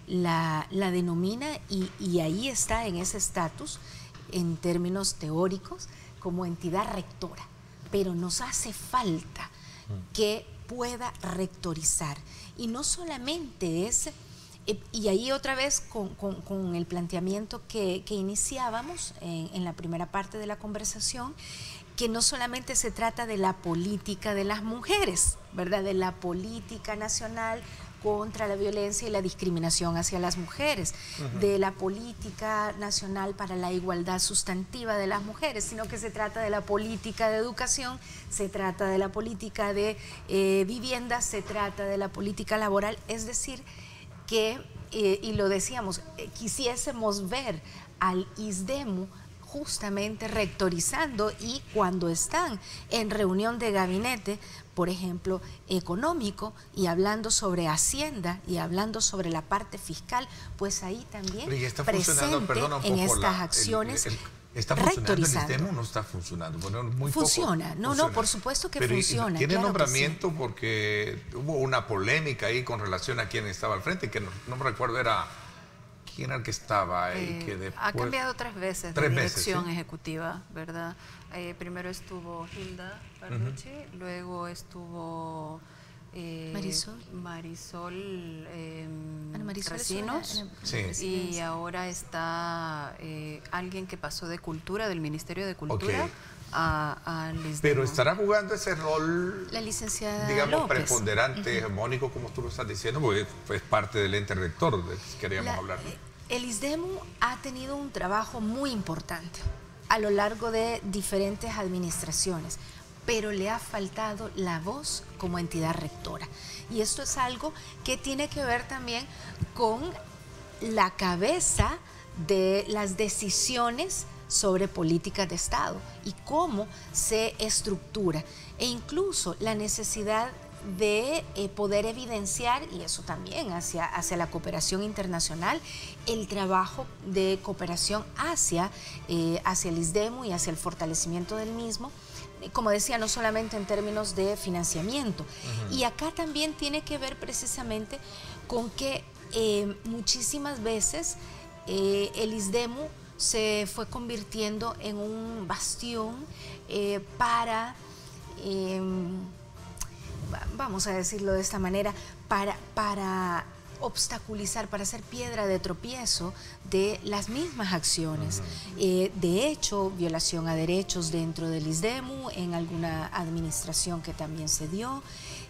[SPEAKER 4] la denomina y ahí está en ese estatus, en términos teóricos, como entidad rectora, pero nos hace falta que pueda rectorizar, y no solamente es... Y ahí otra vez con el planteamiento que iniciábamos en la primera parte de la conversación, que no solamente se trata de la política de las mujeres, ¿verdad? De la política nacional contra la violencia y la discriminación hacia las mujeres, de la política nacional para la igualdad sustantiva de las mujeres, sino que se trata de la política de educación, se trata de la política de vivienda, se trata de la política laboral, es decir, que, y lo decíamos, quisiésemos ver al ISDEMU justamente rectorizando, y cuando están en reunión de gabinete, por ejemplo, económico, y hablando sobre Hacienda y hablando sobre la parte fiscal, pues ahí también presente en estas acciones.
[SPEAKER 2] ¿Está funcionando el ISDEMU o no está funcionando? Bueno, muy
[SPEAKER 4] funciona,
[SPEAKER 2] poco
[SPEAKER 4] no,
[SPEAKER 2] funciona.
[SPEAKER 4] No, por supuesto que
[SPEAKER 2] pero
[SPEAKER 4] funciona.
[SPEAKER 2] ¿Tiene
[SPEAKER 4] claro
[SPEAKER 2] nombramiento? Porque hubo una polémica ahí con relación a quién estaba al frente, que no me recuerdo quién era el que estaba ahí. Que después...
[SPEAKER 3] Ha cambiado 3 veces de dirección ejecutiva, ¿verdad? Primero estuvo Hilda Barrucci, luego estuvo... Marisol Recinos, y ahora está alguien que pasó de Cultura, del Ministerio de Cultura, a ISDEMU.
[SPEAKER 2] Pero estará jugando ese rol,
[SPEAKER 4] la licenciada
[SPEAKER 2] digamos,
[SPEAKER 4] López,
[SPEAKER 2] preponderante, hegemónico, como tú lo estás diciendo, porque es parte del ente rector, queríamos hablar.
[SPEAKER 4] El ISDEMU ha tenido un trabajo muy importante a lo largo de diferentes administraciones, pero le ha faltado la voz como entidad rectora. Y esto es algo que tiene que ver también con la cabeza de las decisiones sobre políticas de Estado y cómo se estructura, e incluso la necesidad de poder evidenciar, y eso también hacia la cooperación internacional, el trabajo de cooperación hacia el ISDEMU y hacia el fortalecimiento del mismo, como decía, no solamente en términos de financiamiento. Y acá también tiene que ver precisamente con que muchísimas veces el ISDEMU se fue convirtiendo en un bastión para... vamos a decirlo de esta manera, para obstaculizar, para hacer piedra de tropiezo de las mismas acciones. De hecho, violación a derechos dentro del ISDEMU, en alguna administración que también se dio.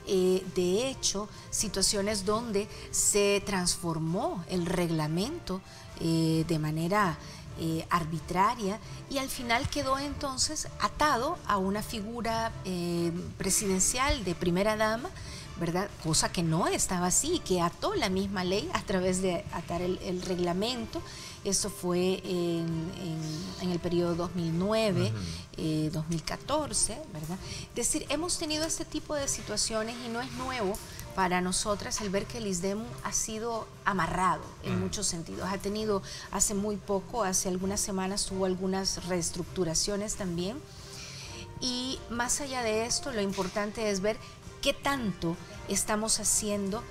[SPEAKER 4] De hecho, situaciones donde se transformó el reglamento de manera arbitraria, y al final quedó entonces atado a una figura presidencial de primera dama, ¿verdad? Cosa que no estaba así, que ató la misma ley a través de atar el reglamento. Esto fue en el periodo 2009-2014, ¿verdad? Es decir, hemos tenido este tipo de situaciones y no es nuevo para nosotras el ver que el ISDEMU ha sido amarrado en muchos sentidos. Ha tenido hace muy poco, hace algunas semanas, tuvo algunas reestructuraciones también. Y más allá de esto, lo importante es ver qué tanto estamos haciendo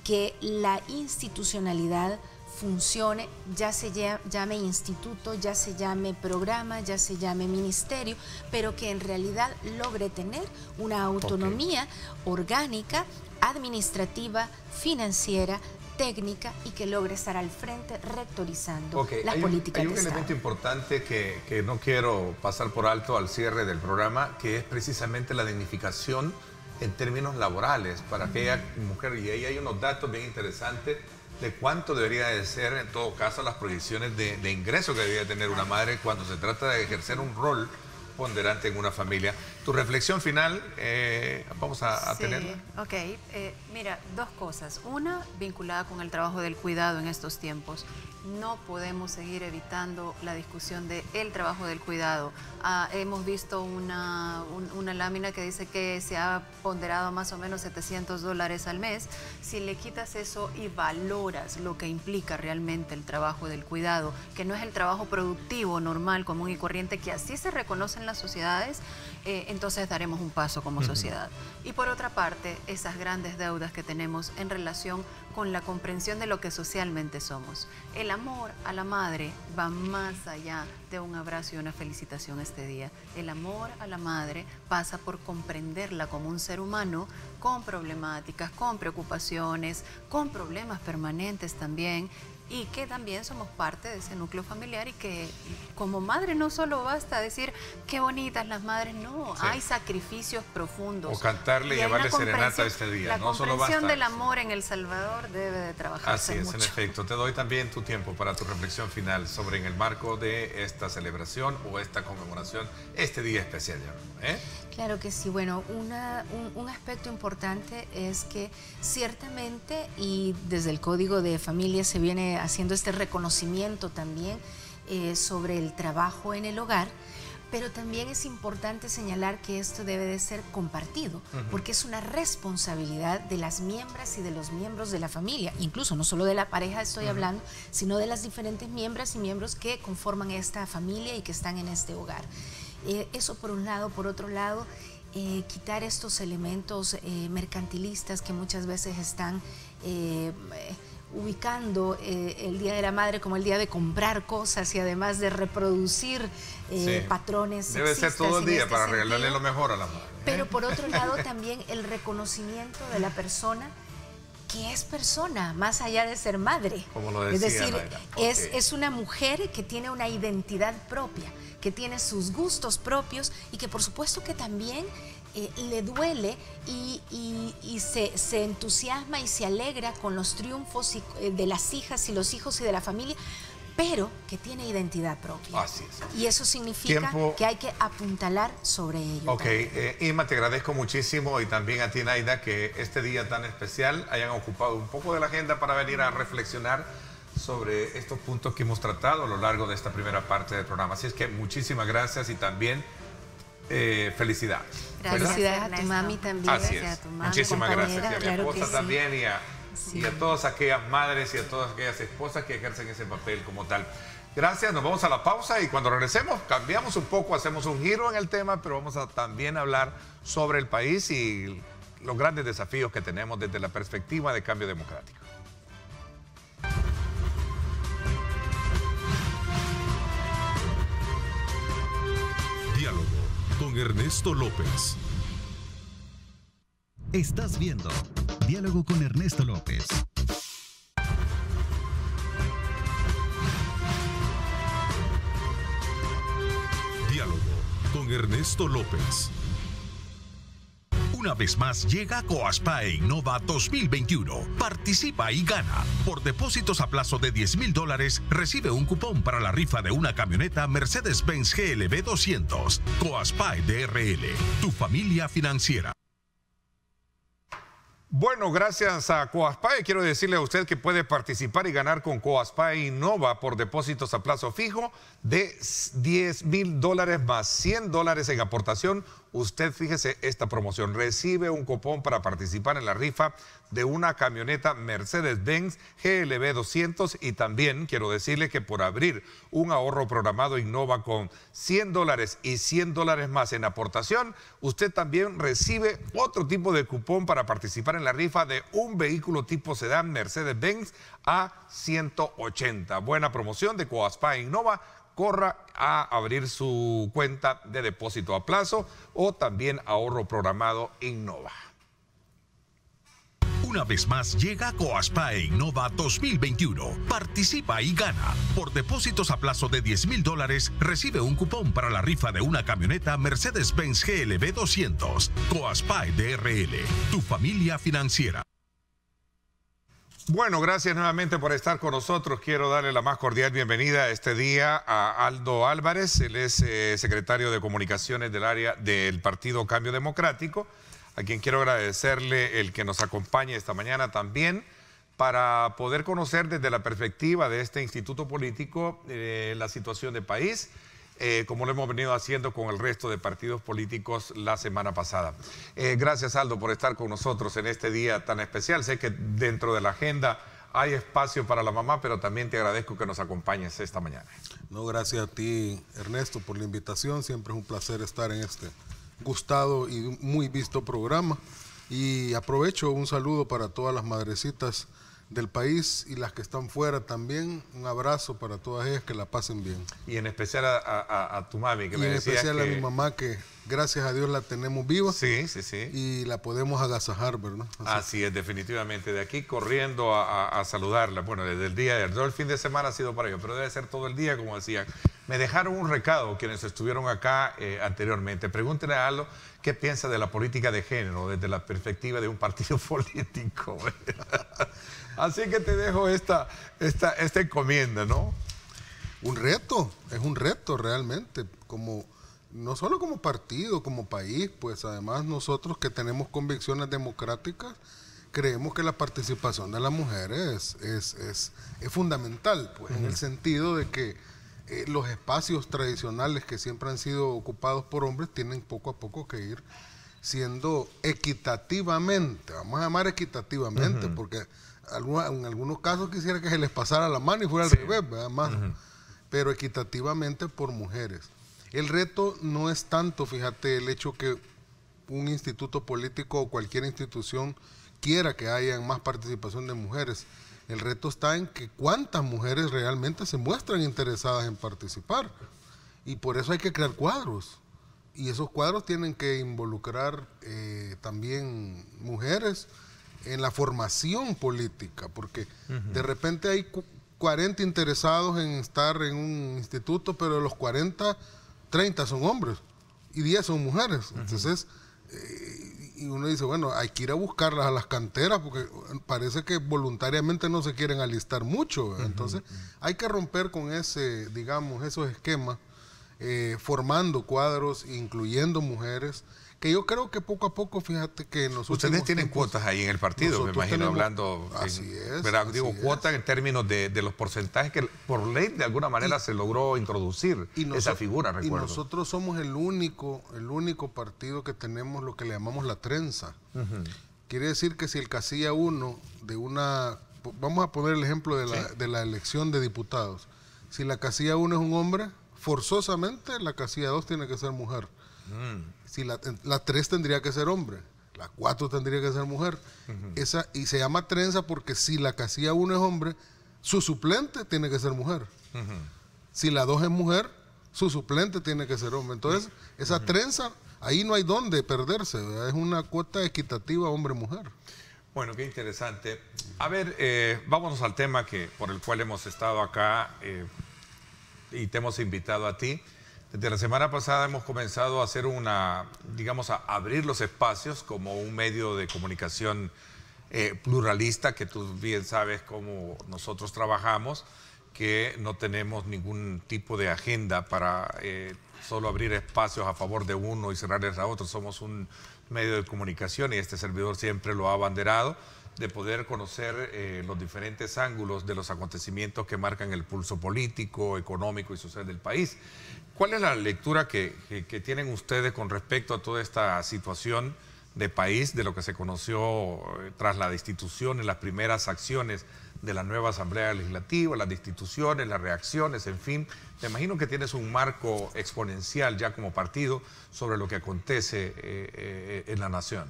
[SPEAKER 4] que la institucionalidad funcione, ya se llame instituto, ya se llame programa, ya se llame ministerio, pero que en realidad logre tener una autonomía orgánica, administrativa, financiera, técnica, y que logre estar al frente rectorizando las políticas de Estado.
[SPEAKER 2] Hay un elemento importante que no quiero pasar por alto al cierre del programa, que es precisamente la dignificación en términos laborales para aquella mujer, y ahí hay unos datos bien interesantes de cuánto debería de ser en todo caso las proyecciones de ingreso que debería tener una madre cuando se trata de ejercer un rol ponderante en una familia. Tu reflexión final, vamos a tenerla.
[SPEAKER 3] Ok, mira, dos cosas. Una, vinculada con el trabajo del cuidado en estos tiempos. No podemos seguir evitando la discusión del trabajo del cuidado. Hemos visto una lámina que dice que se ha ponderado más o menos $700 al mes. Si le quitas eso y valoras lo que implica realmente el trabajo del cuidado, que no es el trabajo productivo, normal, común y corriente, que así se reconoce en las sociedades, entonces daremos un paso como sociedad. Y por otra parte, esas grandes deudas que tenemos en relación con la comprensión de lo que socialmente somos. El amor a la madre va más allá de un abrazo y una felicitación este día. El amor a la madre pasa por comprenderla como un ser humano con problemáticas, con preocupaciones, con problemas permanentes también, y que también somos parte de ese núcleo familiar, y que como madre no solo basta decir qué bonitas las madres, no, hay sacrificios profundos.
[SPEAKER 2] O cantarle y llevarle serenata este día, no solo basta. La
[SPEAKER 3] comprensión del amor en El Salvador debe de trabajarse mucho.
[SPEAKER 2] Así es, en efecto. Te doy también tu tiempo para tu reflexión final sobre en el marco de esta celebración o esta conmemoración, este día especial.
[SPEAKER 4] Claro que sí. Bueno, un aspecto importante es que ciertamente, y desde el Código de Familia se viene haciendo este reconocimiento también sobre el trabajo en el hogar, pero también es importante señalar que esto debe de ser compartido, porque es una responsabilidad de las miembros y de los miembros de la familia, incluso no solo de la pareja estoy hablando, sino de las diferentes miembros y miembros que conforman esta familia y que están en este hogar. Eso por un lado. Por otro lado, quitar estos elementos mercantilistas que muchas veces están ubicando el Día de la Madre como el día de comprar cosas y además de reproducir patrones
[SPEAKER 2] debe ser todo el día para regalarle lo mejor a la madre.
[SPEAKER 4] Pero por otro lado también el reconocimiento de la persona que es persona, más allá de ser madre.
[SPEAKER 2] Como lo decía,
[SPEAKER 4] es decir, es una mujer que tiene una identidad propia, que tiene sus gustos propios y que por supuesto que también le duele y se entusiasma y se alegra con los triunfos de las hijas y los hijos y de la familia, pero que tiene identidad propia.
[SPEAKER 2] Así es.
[SPEAKER 4] Y eso significa que hay que apuntalar sobre ello.
[SPEAKER 2] Ok, Irma, te agradezco muchísimo, y también a ti, Naida, que este día tan especial hayan ocupado un poco de la agenda para venir a reflexionar sobre estos puntos que hemos tratado a lo largo de esta primera parte del programa. Así es que muchísimas gracias y también felicidades.
[SPEAKER 3] Gracias,
[SPEAKER 4] felicidades
[SPEAKER 3] Ernesto.
[SPEAKER 4] a tu mami también.
[SPEAKER 2] Así
[SPEAKER 3] Gracias
[SPEAKER 2] es.
[SPEAKER 3] a tu mami,
[SPEAKER 2] Muchísimas gracias. Y a mi
[SPEAKER 4] claro
[SPEAKER 2] esposa
[SPEAKER 4] que sí.
[SPEAKER 2] también, y a todas aquellas madres y a todas aquellas esposas que ejercen ese papel como tal. Gracias, nos vamos a la pausa y cuando regresemos cambiamos un poco, hacemos un giro en el tema, pero vamos a también hablar sobre el país y los grandes desafíos que tenemos desde la perspectiva de cambio democrático.
[SPEAKER 1] Diálogo con Ernesto López.
[SPEAKER 5] Estás viendo Diálogo con Ernesto López.
[SPEAKER 1] Diálogo con Ernesto López.
[SPEAKER 5] Una vez más llega Coaspae Innova 2021. Participa y gana. Por depósitos a plazo de $10,000 recibe un cupón para la rifa de una camioneta Mercedes-Benz GLB 200. Coaspae DRL, tu familia financiera.
[SPEAKER 2] Bueno, gracias a Coaspae, quiero decirle a usted que puede participar y ganar con Coaspae Innova por depósitos a plazo fijo de $10,000 más $100 en aportación. Usted, fíjese esta promoción, recibe un cupón para participar en la rifa de una camioneta Mercedes-Benz GLB 200, y también quiero decirle que por abrir un ahorro programado Innova con $100 y $100 más en aportación, usted también recibe otro tipo de cupón para participar en la rifa de un vehículo tipo sedán Mercedes-Benz A180. Buena promoción de Coaspae Innova. Corra a abrir su cuenta de depósito a plazo o también ahorro programado Innova.
[SPEAKER 5] Una vez más llega Coaspae Innova 2021. Participa y gana. Por depósitos a plazo de $10,000 recibe un cupón para la rifa de una camioneta Mercedes-Benz GLB 200. Coaspae DRL, tu familia financiera.
[SPEAKER 2] Bueno, gracias nuevamente por estar con nosotros. Quiero darle la más cordial bienvenida este día a Aldo Álvarez. Él es secretario de Comunicaciones del área del Partido Cambio Democrático, a quien quiero agradecerle el que nos acompañe esta mañana también para poder conocer desde la perspectiva de este instituto político la situación del país, como lo hemos venido haciendo con el resto de partidos políticos la semana pasada. Gracias, Aldo, por estar con nosotros en este día tan especial. Sé que dentro de la agenda hay espacio para la mamá, pero también te agradezco que nos acompañes esta mañana.
[SPEAKER 6] No, gracias a ti, Ernesto, por la invitación. Siempre es un placer estar en este gustado y muy visto programa. Y aprovecho un saludo para todas las madrecitas del país y las que están fuera también. Un abrazo para todas ellas, que la pasen bien.
[SPEAKER 2] Y en especial a tu mami, que me decía,
[SPEAKER 6] en especial a mi mamá, que gracias a Dios la tenemos viva.
[SPEAKER 2] Sí, sí, sí.
[SPEAKER 6] Y la podemos agasajar, ¿verdad?
[SPEAKER 2] Así es, definitivamente. De aquí corriendo a saludarla. Bueno, desde el día de todo el fin de semana ha sido para ello, pero debe ser todo el día, como decían. Me dejaron un recado quienes estuvieron acá anteriormente. Pregúntenle a Aldo qué piensa de la política de género desde la perspectiva de un partido político. Así que te dejo esta encomienda, ¿no?
[SPEAKER 6] Es un reto realmente, no solo como partido, como país, pues además nosotros que tenemos convicciones democráticas, creemos que la participación de las mujeres es fundamental, pues, en el sentido de que los espacios tradicionales que siempre han sido ocupados por hombres tienen poco a poco que ir siendo equitativamente, vamos a llamar equitativamente, porque en algunos casos quisiera que se les pasara la mano y fuera al revés, ¿verdad? Más, pero equitativamente por mujeres. El reto no es tanto, fíjate, el hecho que un instituto político o cualquier institución quiera que haya más participación de mujeres. El reto está en que cuántas mujeres realmente se muestran interesadas en participar. Y por eso hay que crear cuadros. Y esos cuadros tienen que involucrar también mujeres en la formación política, porque de repente hay 40 interesados en estar en un instituto, pero de los 40, 30 son hombres y 10 son mujeres. Entonces, Y uno dice, bueno, hay que ir a buscarlas a las canteras porque parece que voluntariamente no se quieren alistar mucho. Entonces, hay que romper con ese, digamos, esos esquemas, formando cuadros, incluyendo mujeres, que yo creo que poco a poco, fíjate que nosotros...
[SPEAKER 2] Ustedes tienen cuotas ahí en el partido, me imagino, hablando...
[SPEAKER 6] Así es.
[SPEAKER 2] Digo, cuotas en términos de los porcentajes que por ley de alguna manera se logró introducir esa figura, recuerdo.
[SPEAKER 6] Y nosotros somos el único partido que tenemos lo que le llamamos la trenza. Quiere decir que si el casilla 1 de una... Vamos a poner el ejemplo de la elección de diputados. Si la casilla 1 es un hombre, forzosamente la casilla 2 tiene que ser mujer. Si la 3 tendría que ser hombre, la 4 tendría que ser mujer. Y se llama trenza porque si la casilla 1 es hombre, su suplente tiene que ser mujer. Si la 2 es mujer, su suplente tiene que ser hombre. Entonces, esa trenza, ahí no hay dónde perderse, ¿verdad? Es una cuota equitativa hombre-mujer.
[SPEAKER 2] Bueno, qué interesante. A ver, vámonos al tema por el cual hemos estado acá y te hemos invitado a ti. Desde la semana pasada hemos comenzado a hacer digamos, a abrir los espacios como un medio de comunicación pluralista, que tú bien sabes cómo nosotros trabajamos, que no tenemos ningún tipo de agenda para solo abrir espacios a favor de uno y cerrarles a otro. Somos un medio de comunicación y este servidor siempre lo ha abanderado, de poder conocer los diferentes ángulos de los acontecimientos que marcan el pulso político, económico y social del país. ¿Cuál es la lectura que tienen ustedes con respecto a toda esta situación de país, de lo que se conoció tras la destitución en las primeras acciones de la nueva Asamblea Legislativa, las destituciones, las reacciones, en fin? Me imagino que tienes un marco exponencial ya como partido sobre lo que acontece en la nación.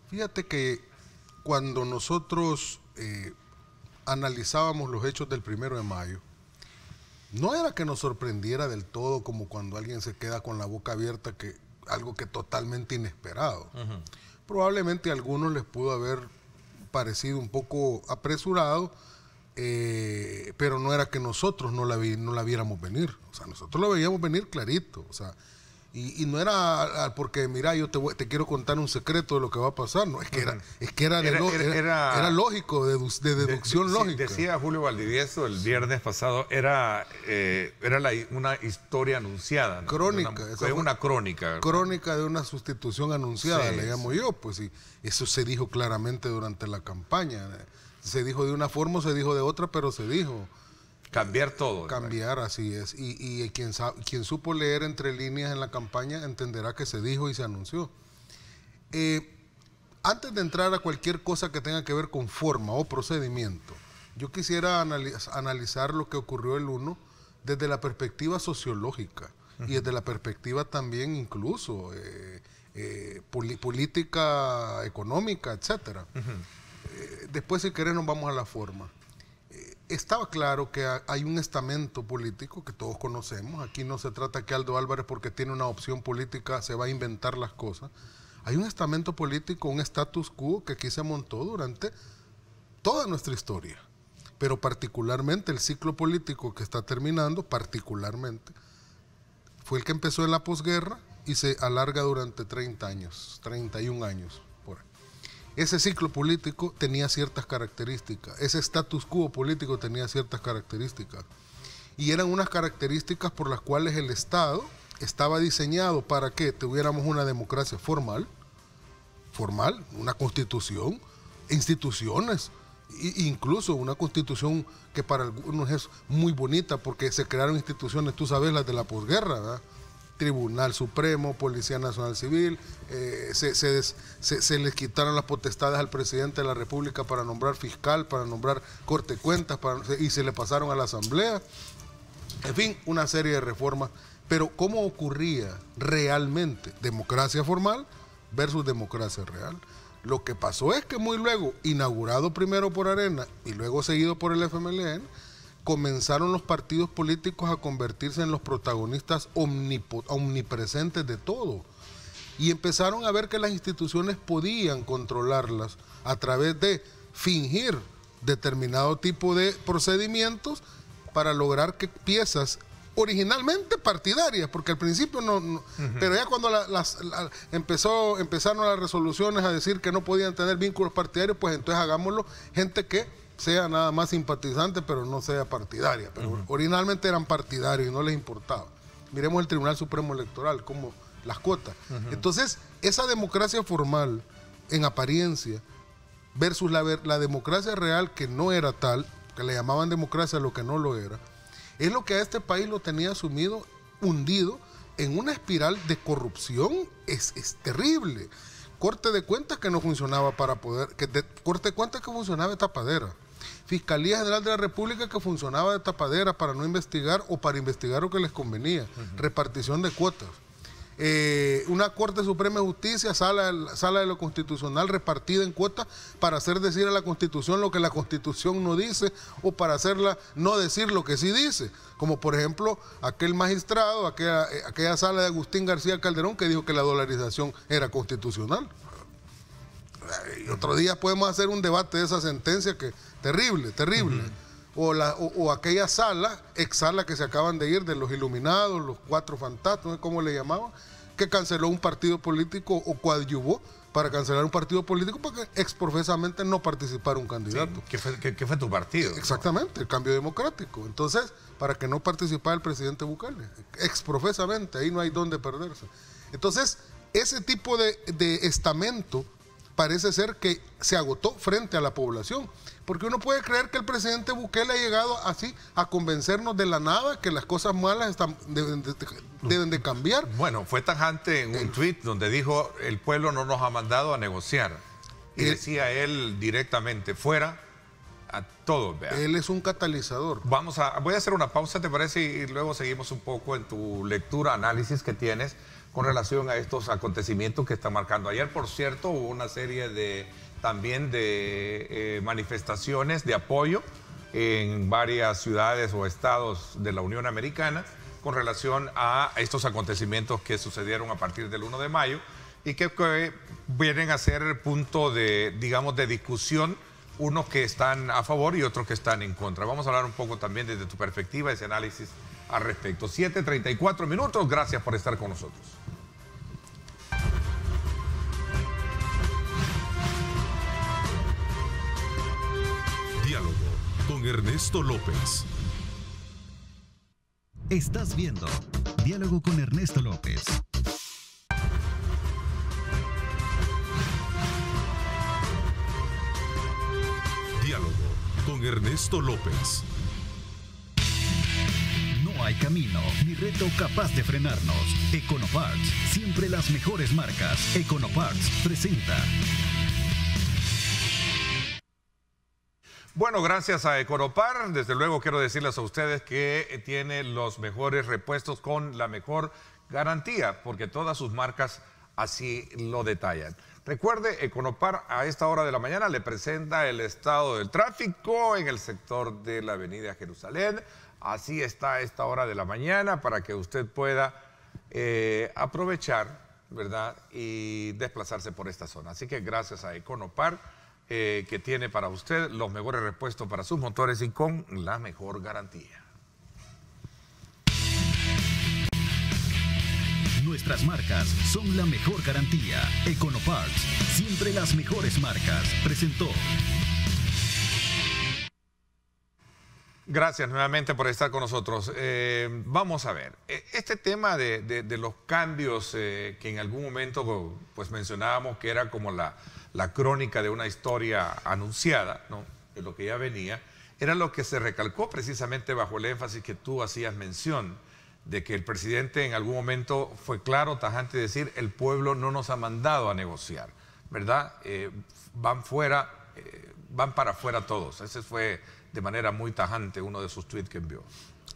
[SPEAKER 6] Fíjate que cuando nosotros analizábamos los hechos del 1 de mayo, no era que nos sorprendiera del todo como cuando alguien se queda con la boca abierta, que algo que totalmente inesperado. Probablemente a algunos les pudo haber parecido un poco apresurado, pero no era que nosotros no la viéramos venir. O sea, nosotros la veíamos venir clarito. O sea, y no era porque, mira, yo te quiero contar un secreto de lo que va a pasar. No, es que era lógico, de deducción lógica.
[SPEAKER 2] Decía Julio Valdivieso el viernes pasado, era una historia anunciada, ¿no?
[SPEAKER 6] Crónica.
[SPEAKER 2] Una crónica.
[SPEAKER 6] Crónica de una sustitución anunciada,
[SPEAKER 2] sí,
[SPEAKER 6] le llamo yo. Pues sí, eso se dijo claramente durante la campaña. Se dijo de una forma, se dijo de otra, pero se dijo.
[SPEAKER 2] Cambiar todo.
[SPEAKER 6] Cambiar, así es. Y quien supo leer entre líneas en la campaña entenderá que se dijo y se anunció. Antes de entrar a cualquier cosa que tenga que ver con forma o procedimiento, yo quisiera analizar lo que ocurrió el 1 desde la perspectiva sociológica y desde la perspectiva también incluso política, económica, etcétera. Después, si querés, nos vamos a la forma. Estaba claro que hay un estamento político que todos conocemos. Aquí no se trata que Aldo Álvarez, porque tiene una opción política, se va a inventar las cosas. Hay un estamento político, un status quo que aquí se montó durante toda nuestra historia. Pero particularmente el ciclo político que está terminando, particularmente, fue el que empezó en la posguerra y se alarga durante 30 años, 31 años. Ese ciclo político tenía ciertas características, ese status quo político tenía ciertas características. Y eran unas características por las cuales el Estado estaba diseñado para que tuviéramos una democracia formal, una constitución, instituciones, incluso una constitución que para algunos es muy bonita porque se crearon instituciones, tú sabes, las de la posguerra, ¿verdad? Tribunal Supremo, Policía Nacional Civil, se les quitaron las potestades al presidente de la República para nombrar fiscal, para nombrar corte de cuentas, y se le pasaron a la Asamblea. En fin, una serie de reformas. Pero ¿cómo ocurría realmente democracia formal versus democracia real? Lo que pasó es que muy luego, inaugurado primero por Arena y luego seguido por el FMLN, comenzaron los partidos políticos a convertirse en los protagonistas omnipresentes de todo. Y empezaron a ver que las instituciones podían controlarlas a través de fingir determinado tipo de procedimientos para lograr que piezas originalmente partidarias, porque al principio no pero ya cuando empezaron las resoluciones a decir que no podían tener vínculos partidarios, pues entonces hagámoslo gente que sea nada más simpatizante, pero no sea partidaria. Pero originalmente eran partidarios y no les importaba. Miremos el Tribunal Supremo Electoral, como las cuotas. Entonces, esa democracia formal, en apariencia, versus la democracia real, que no era tal, que le llamaban democracia a lo que no lo era, es lo que a este país lo tenía sumido, hundido en una espiral de corrupción. Es terrible. Corte de cuentas que no funcionaba para poder, corte de cuentas que funcionaba de tapadera. Fiscalía General de la República que funcionaba de tapadera para no investigar o para investigar lo que les convenía. Repartición de cuotas. Una Corte Suprema de Justicia, sala de lo constitucional repartida en cuotas para hacer decir a la Constitución lo que la Constitución no dice o para hacerla no decir lo que sí dice. Como por ejemplo aquel magistrado, aquella sala de Agustín García Calderón que dijo que la dolarización era constitucional. Y otro día podemos hacer un debate de esa sentencia que terrible. O aquella sala, ex-sala que se acaban de ir de los iluminados, los 4 fantasmas, ¿cómo le llamaban? Que canceló un partido político o coadyuvó para cancelar un partido político para que exprofesamente no participara un candidato.
[SPEAKER 2] Sí, ¿qué fue tu partido?
[SPEAKER 6] Exactamente, el Cambio Democrático. Entonces, para que no participara el presidente Bukele, exprofesamente, ahí no hay dónde perderse. Entonces, ese tipo de estamento parece ser que se agotó frente a la población. Porque uno puede creer que el presidente Bukele ha llegado así a convencernos de la nada que las cosas malas deben de cambiar.
[SPEAKER 2] Bueno, fue tajante en un tuit donde dijo: el pueblo no nos ha mandado a negociar. Y decía él directamente: fuera a todos. Vean.
[SPEAKER 6] Él es un catalizador.
[SPEAKER 2] Voy a hacer una pausa, ¿te parece? Y luego seguimos un poco en tu lectura, análisis que tienes con relación a estos acontecimientos que están marcando. Ayer, por cierto, hubo una serie también de manifestaciones de apoyo en varias ciudades o estados de la Unión Americana con relación a estos acontecimientos que sucedieron a partir del 1 de mayo y que vienen a ser punto de, digamos, de discusión, unos que están a favor y otros que están en contra. Vamos a hablar un poco también desde tu perspectiva, ese análisis al respecto. 7:34 minutos, gracias por estar con nosotros.
[SPEAKER 1] Diálogo con Ernesto López.
[SPEAKER 7] Estás viendo Diálogo con Ernesto López.
[SPEAKER 1] Diálogo con Ernesto López.
[SPEAKER 7] No hay camino ni reto capaz de frenarnos. Econoparts, siempre las mejores marcas. Econoparts presenta.
[SPEAKER 2] Bueno, gracias a Econopar, desde luego quiero decirles a ustedes que tiene los mejores repuestos con la mejor garantía, porque todas sus marcas así lo detallan. Recuerde, Econopar a esta hora de la mañana le presenta el estado del tráfico en el sector de la avenida Jerusalén. Así está a esta hora de la mañana para que usted pueda aprovechar, ¿verdad?, y desplazarse por esta zona. Así que gracias a Econopar, que tiene para usted los mejores repuestos para sus motores y con la mejor garantía.
[SPEAKER 7] Nuestras marcas son la mejor garantía. Econoparts, siempre las mejores marcas. Presentó.
[SPEAKER 2] Gracias nuevamente por estar con nosotros. Vamos a ver, este tema de los cambios que en algún momento pues mencionábamos que era como la crónica de una historia anunciada, ¿no?, de lo que ya venía, era lo que se recalcó precisamente bajo el énfasis que tú hacías mención, de que el presidente en algún momento fue claro, tajante, decir: el pueblo no nos ha mandado a negociar, ¿verdad? Van para afuera todos. Ese fue de manera muy tajante uno de sus tweets que envió.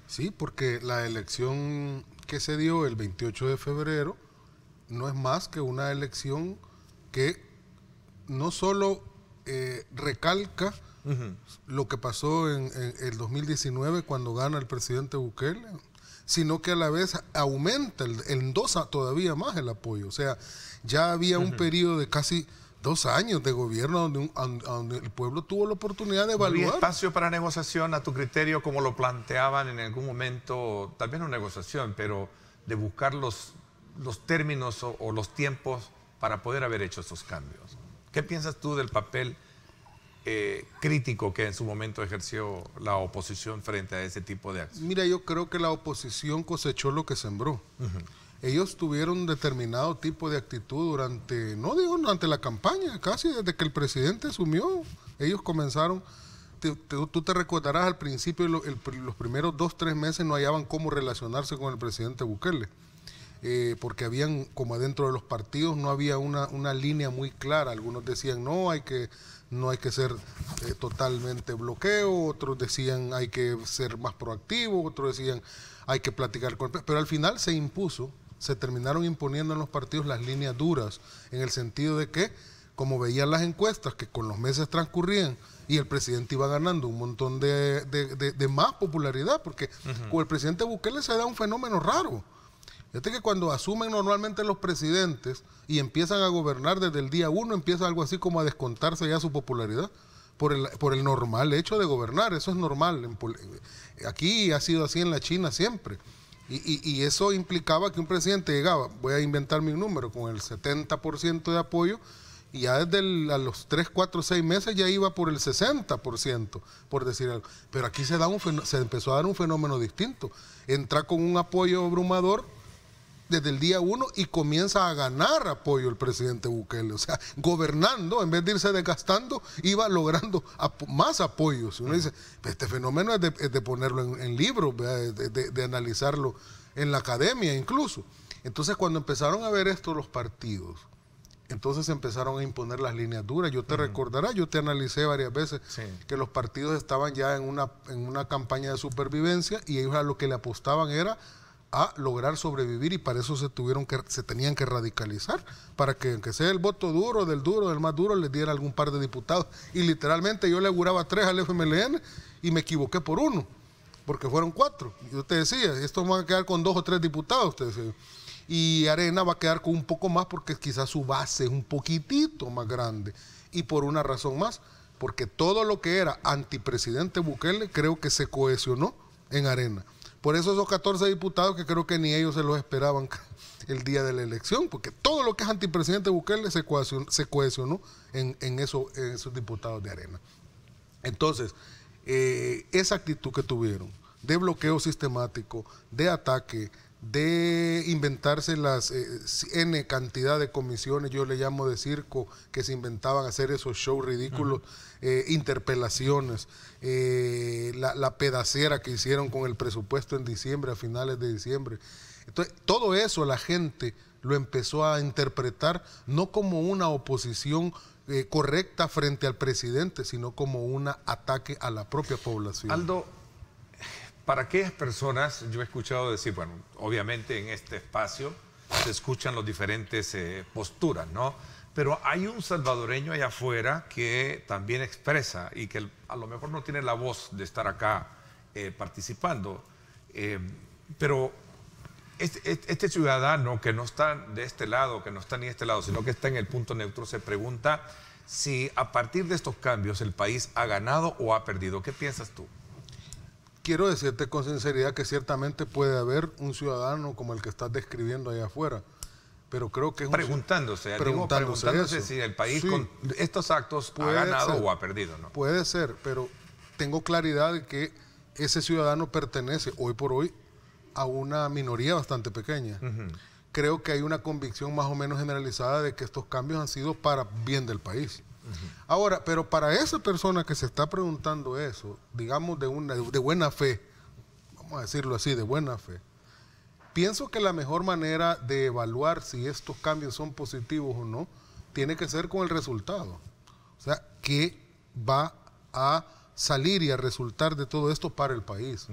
[SPEAKER 6] Sí, porque la elección que se dio el 28 de febrero no es más que una elección que no solo recalca lo que pasó en el 2019 cuando gana el presidente Bukele, sino que a la vez aumenta, endosa todavía más el apoyo. O sea, ya había un periodo de casi 2 años de gobierno donde el pueblo tuvo la oportunidad de evaluar.
[SPEAKER 2] ¿Había espacio para negociación a tu criterio, como lo planteaban en algún momento, tal vez no negociación, pero de buscar los términos o los tiempos para poder haber hecho estos cambios? ¿Qué piensas tú del papel crítico que en su momento ejerció la oposición frente a ese tipo de acciones?
[SPEAKER 6] Mira, yo creo que la oposición cosechó lo que sembró. Ellos tuvieron un determinado tipo de actitud durante, no digo durante la campaña, casi desde que el presidente asumió. Ellos comenzaron, tú te recordarás al principio, los primeros 2-3 meses no hallaban cómo relacionarse con el presidente Bukele. Porque habían, como adentro de los partidos, no había una línea muy clara. Algunos decían no hay que ser totalmente bloqueo, otros decían hay que ser más proactivo, otros decían hay que platicar con el... Pero al final se impuso, se terminaron imponiendo en los partidos las líneas duras, en el sentido de que, como veían las encuestas, que con los meses transcurrían y el presidente iba ganando un montón de más popularidad, porque con el presidente Bukele se da un fenómeno raro. Fíjate que cuando asumen normalmente los presidentes y empiezan a gobernar desde el día 1, empieza algo así como a descontarse ya su popularidad por el normal hecho de gobernar. Eso es normal. Aquí ha sido así en la China siempre. Y eso implicaba que un presidente llegaba, voy a inventarme un número, con el 70% de apoyo, y ya desde a los 3, 4, 6 meses ya iba por el 60%, por decir algo. Pero aquí se empezó a dar un fenómeno distinto. Entra con un apoyo abrumador desde el día 1 y comienza a ganar apoyo el presidente Bukele. O sea, gobernando, en vez de irse desgastando, iba logrando más apoyos. Uno dice, este fenómeno es de ponerlo en libros, de analizarlo en la academia incluso. Entonces, cuando empezaron a ver esto los partidos, entonces empezaron a imponer las líneas duras. Yo te recordarás, yo te analicé varias veces que los partidos estaban ya en una campaña de supervivencia, y ellos a lo que le apostaban era a lograr sobrevivir, y para eso se tenían que radicalizar, para que aunque sea el voto duro, del más duro, les diera algún par de diputados. Y literalmente yo le auguraba 3 al FMLN y me equivoqué por 1, porque fueron 4. Yo te decía, estos van a quedar con 2 o 3 diputados, te decía. Y Arena va a quedar con un poco más, porque quizás su base es un poquitito más grande. Y por una razón más, porque todo lo que era antipresidente Bukele creo que se cohesionó en Arena. Por eso esos 14 diputados, que creo que ni ellos se los esperaban el día de la elección, porque todo lo que es antipresidente Bukele se cohesionó en esos diputados de Arena. Entonces, esa actitud que tuvieron de bloqueo sistemático, de ataque, de inventarse las N cantidad de comisiones, yo le llamo de circo, que se inventaban hacer esos shows ridículos, interpelaciones, la pedacera que hicieron con el presupuesto en diciembre, a finales de diciembre. Entonces, todo eso la gente lo empezó a interpretar no como una oposición correcta frente al presidente, sino como un ataque a la propia población.
[SPEAKER 2] Aldo, para aquellas personas, yo he escuchado decir, bueno, obviamente en este espacio se escuchan las diferentes posturas, ¿no? Pero hay un salvadoreño allá afuera que también expresa, y que a lo mejor no tiene la voz de estar acá participando, pero este ciudadano que no está de este lado, que no está ni de este lado, sino que está en el punto neutro, se pregunta si a partir de estos cambios el país ha ganado o ha perdido. ¿Qué piensas tú?
[SPEAKER 6] Quiero decirte con sinceridad que ciertamente puede haber un ciudadano como el que estás describiendo allá afuera, pero creo que es
[SPEAKER 2] preguntándose si el país con estos actos ha ganado o ha perdido, ¿no?
[SPEAKER 6] Puede ser, pero tengo claridad de que ese ciudadano pertenece hoy por hoy a una minoría bastante pequeña. Creo que hay una convicción más o menos generalizada de que estos cambios han sido para bien del país. Ahora, pero para esa persona que se está preguntando eso, digamos de buena fe, vamos a decirlo así, de buena fe, pienso que la mejor manera de evaluar si estos cambios son positivos o no, tiene que ser con el resultado. O sea, ¿qué va a salir y a resultar de todo esto para el país?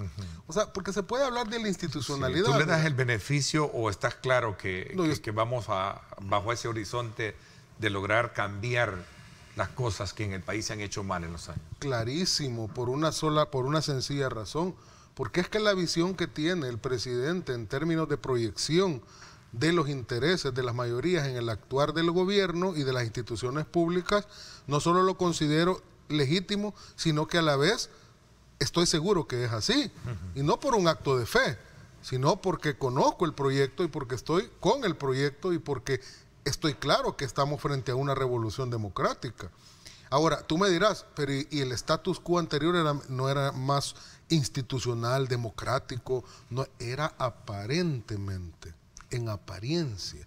[SPEAKER 6] O sea, porque se puede hablar de la institucionalidad.
[SPEAKER 2] Sí, ¿tú le das el beneficio o estás claro que vamos bajo ese horizonte de lograr cambiar las cosas que en el país se han hecho mal en los años?
[SPEAKER 6] Clarísimo, por una sencilla razón, porque es que la visión que tiene el presidente en términos de proyección de los intereses de las mayorías en el actuar del gobierno y de las instituciones públicas, no solo lo considero legítimo, sino que a la vez estoy seguro que es así. Y no por un acto de fe, sino porque conozco el proyecto y porque estoy con el proyecto y porque estoy claro que estamos frente a una revolución democrática. Ahora, tú me dirás, pero ¿y el status quo anterior no era más institucional, democrático? No, era aparentemente, en apariencia.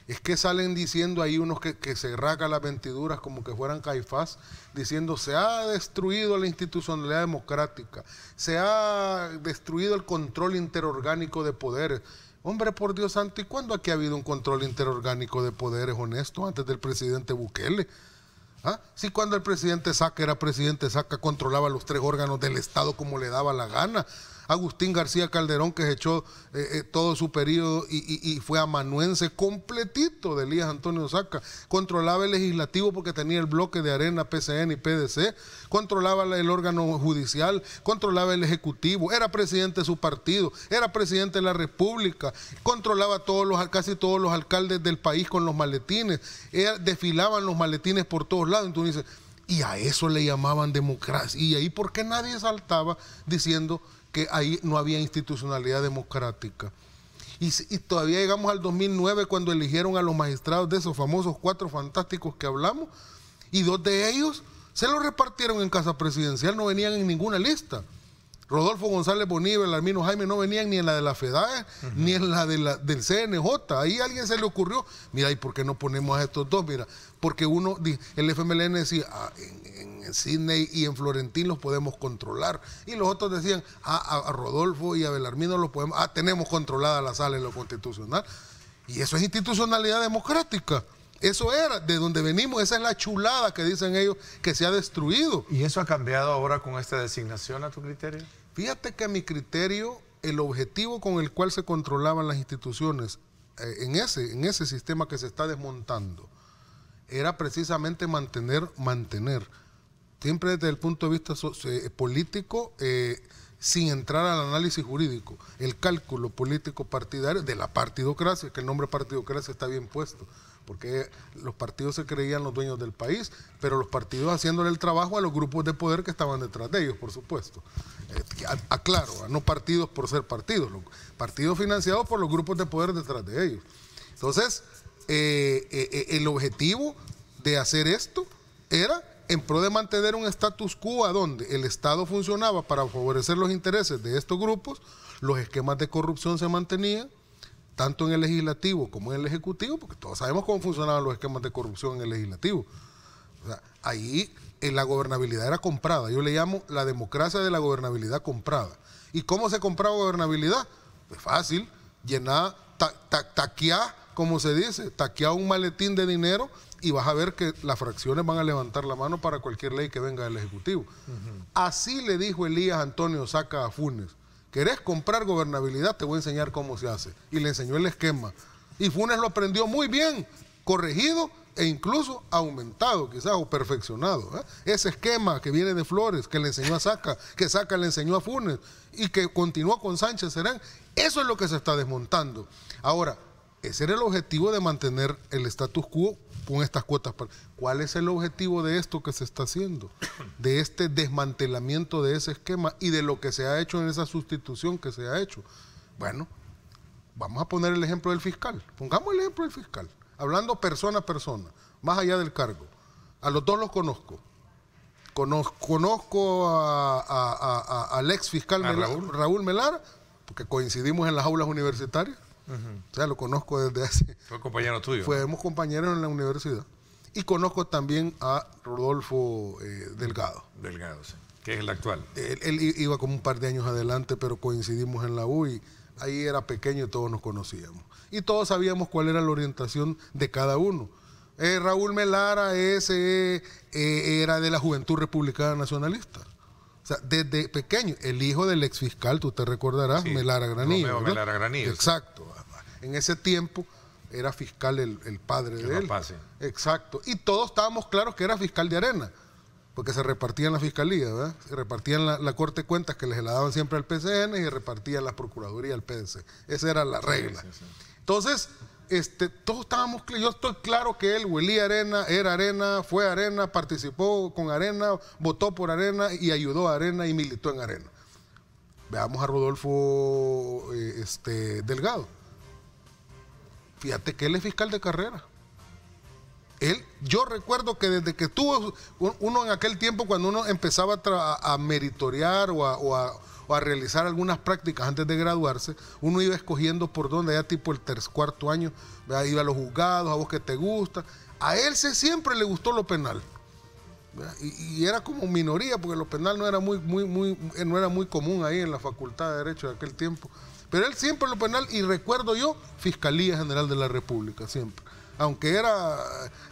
[SPEAKER 6] Es que salen diciendo ahí unos que se rasgan las ventiduras como que fueran Caifás, diciendo se ha destruido la institucionalidad democrática, se ha destruido el control interorgánico de poderes. Hombre, por Dios santo, ¿y cuándo aquí ha habido un control interorgánico de poderes honesto antes del presidente Bukele? ¿Ah? Si cuando el presidente Saca era presidente Saca, controlaba los 3 órganos del Estado como le daba la gana. Agustín García Calderón, que se echó todo su periodo y fue amanuense completito de Elías Antonio Saca, controlaba el legislativo porque tenía el bloque de Arena, PCN y PDC, controlaba el órgano judicial, controlaba el ejecutivo, era presidente de su partido, era presidente de la República, controlaba casi todos los alcaldes del país con los maletines, desfilaban los maletines por todos lados. Entonces dice, y a eso le llamaban democracia. Y ahí, ¿por qué nadie saltaba diciendo que ahí no había institucionalidad democrática? Y todavía llegamos al 2009 cuando eligieron a los magistrados de esos famosos 4 fantásticos que hablamos, y 2 de ellos se los repartieron en casa presidencial, no venían en ninguna lista. Rodolfo González Bonilla y Belarmino Jaime no venían ni en la de la FEDAE, ni en la del CNJ. Ahí a alguien se le ocurrió, mira, ¿y por qué no ponemos a estos 2? Mira, porque el FMLN decía, en Sydney y en Florentín los podemos controlar. Y los otros decían, a Rodolfo y a Belarmino los podemos, tenemos controlada la sala en lo constitucional. Y eso es institucionalidad democrática. Eso era de donde venimos, esa es la chulada que dicen ellos que se ha destruido.
[SPEAKER 2] ¿Y eso ha cambiado ahora con esta designación a tu criterio?
[SPEAKER 6] Fíjate que a mi criterio, el objetivo con el cual se controlaban las instituciones en ese sistema que se está desmontando era precisamente mantener, siempre desde el punto de vista político, sin entrar al análisis jurídico, el cálculo político partidario de la partidocracia, que el nombre partidocracia está bien puesto, porque los partidos se creían los dueños del país, pero los partidos haciéndole el trabajo a los grupos de poder que estaban detrás de ellos, por supuesto. Aclaro, no partidos por ser partidos, partidos financiados por los grupos de poder detrás de ellos. Entonces, el objetivo de hacer esto era en pro de mantener un status quo a donde el Estado funcionaba para favorecer los intereses de estos grupos, los esquemas de corrupción se mantenían, tanto en el legislativo como en el ejecutivo, porque todos sabemos cómo funcionaban los esquemas de corrupción en el legislativo. O sea, ahí la gobernabilidad era comprada. Yo le llamo la democracia de la gobernabilidad comprada. ¿Y cómo se compraba gobernabilidad? Pues fácil, llenar, taquear, como se dice, taquear un maletín de dinero y vas a ver que las fracciones van a levantar la mano para cualquier ley que venga del Ejecutivo. Así le dijo Elías Antonio Saca a Funes: ¿querés comprar gobernabilidad? Te voy a enseñar cómo se hace. Y le enseñó el esquema. Y Funes lo aprendió muy bien, corregido e incluso aumentado, quizás, o perfeccionado. Ese esquema que viene de Flores, que le enseñó a Saca, que Saca le enseñó a Funes, y que continuó con Sánchez Serén, eso es lo que se está desmontando. Ahora, ese era el objetivo de mantener el status quo con estas cuotas. ¿Cuál es el objetivo de esto que se está haciendo? De este desmantelamiento de ese esquema y de lo que se ha hecho en esa sustitución que se ha hecho. Bueno, vamos a poner el ejemplo del fiscal. Pongamos el ejemplo del fiscal. Hablando persona a persona, más allá del cargo. A los 2 los conozco. Conozco al ex fiscal Raúl Melara, porque coincidimos en las aulas universitarias. O sea, lo conozco desde hace...
[SPEAKER 2] Fue compañero tuyo.
[SPEAKER 6] Fuimos compañeros en la universidad. Y conozco también a Rodolfo Delgado.
[SPEAKER 2] Delgado, sí. Que es el actual.
[SPEAKER 6] Él iba como un par de años adelante, pero coincidimos en la U y ahí era pequeño y todos nos conocíamos. Y todos sabíamos cuál era la orientación de cada uno. Raúl Melara era de la Juventud Republicana Nacionalista. O sea, desde pequeño, el hijo del ex fiscal, tú te recordarás, sí, Melara Granillo.
[SPEAKER 2] Romeo Melara Granillo.
[SPEAKER 6] Exacto. Sí. En ese tiempo era fiscal el padre de él.
[SPEAKER 2] Papá, sí.
[SPEAKER 6] Exacto. Y todos estábamos claros que era fiscal de Arena, porque se repartían la fiscalía, ¿verdad? Se repartían la Corte de Cuentas, que les la daban siempre al PCN, y repartían la Procuraduría al PDC. Esa era la regla. Sí. Entonces, todos estábamos, yo estoy claro que él huelía Arena, era Arena, fue Arena, participó con Arena, votó por Arena y ayudó a Arena y militó en Arena. Veamos a Rodolfo Delgado. Fíjate que él es fiscal de carrera. Yo recuerdo que desde que tuvo uno en aquel tiempo, cuando uno empezaba a meritorear o a realizar algunas prácticas antes de graduarse, uno iba escogiendo por dónde, ya tipo el cuarto año, ¿verdad? Iba a los juzgados, a vos que te gusta. A él siempre le gustó lo penal. Y era como minoría, porque lo penal no era muy común ahí en la Facultad de Derecho de aquel tiempo. Pero él siempre lo penal, y recuerdo yo, Fiscalía General de la República, siempre. Aunque era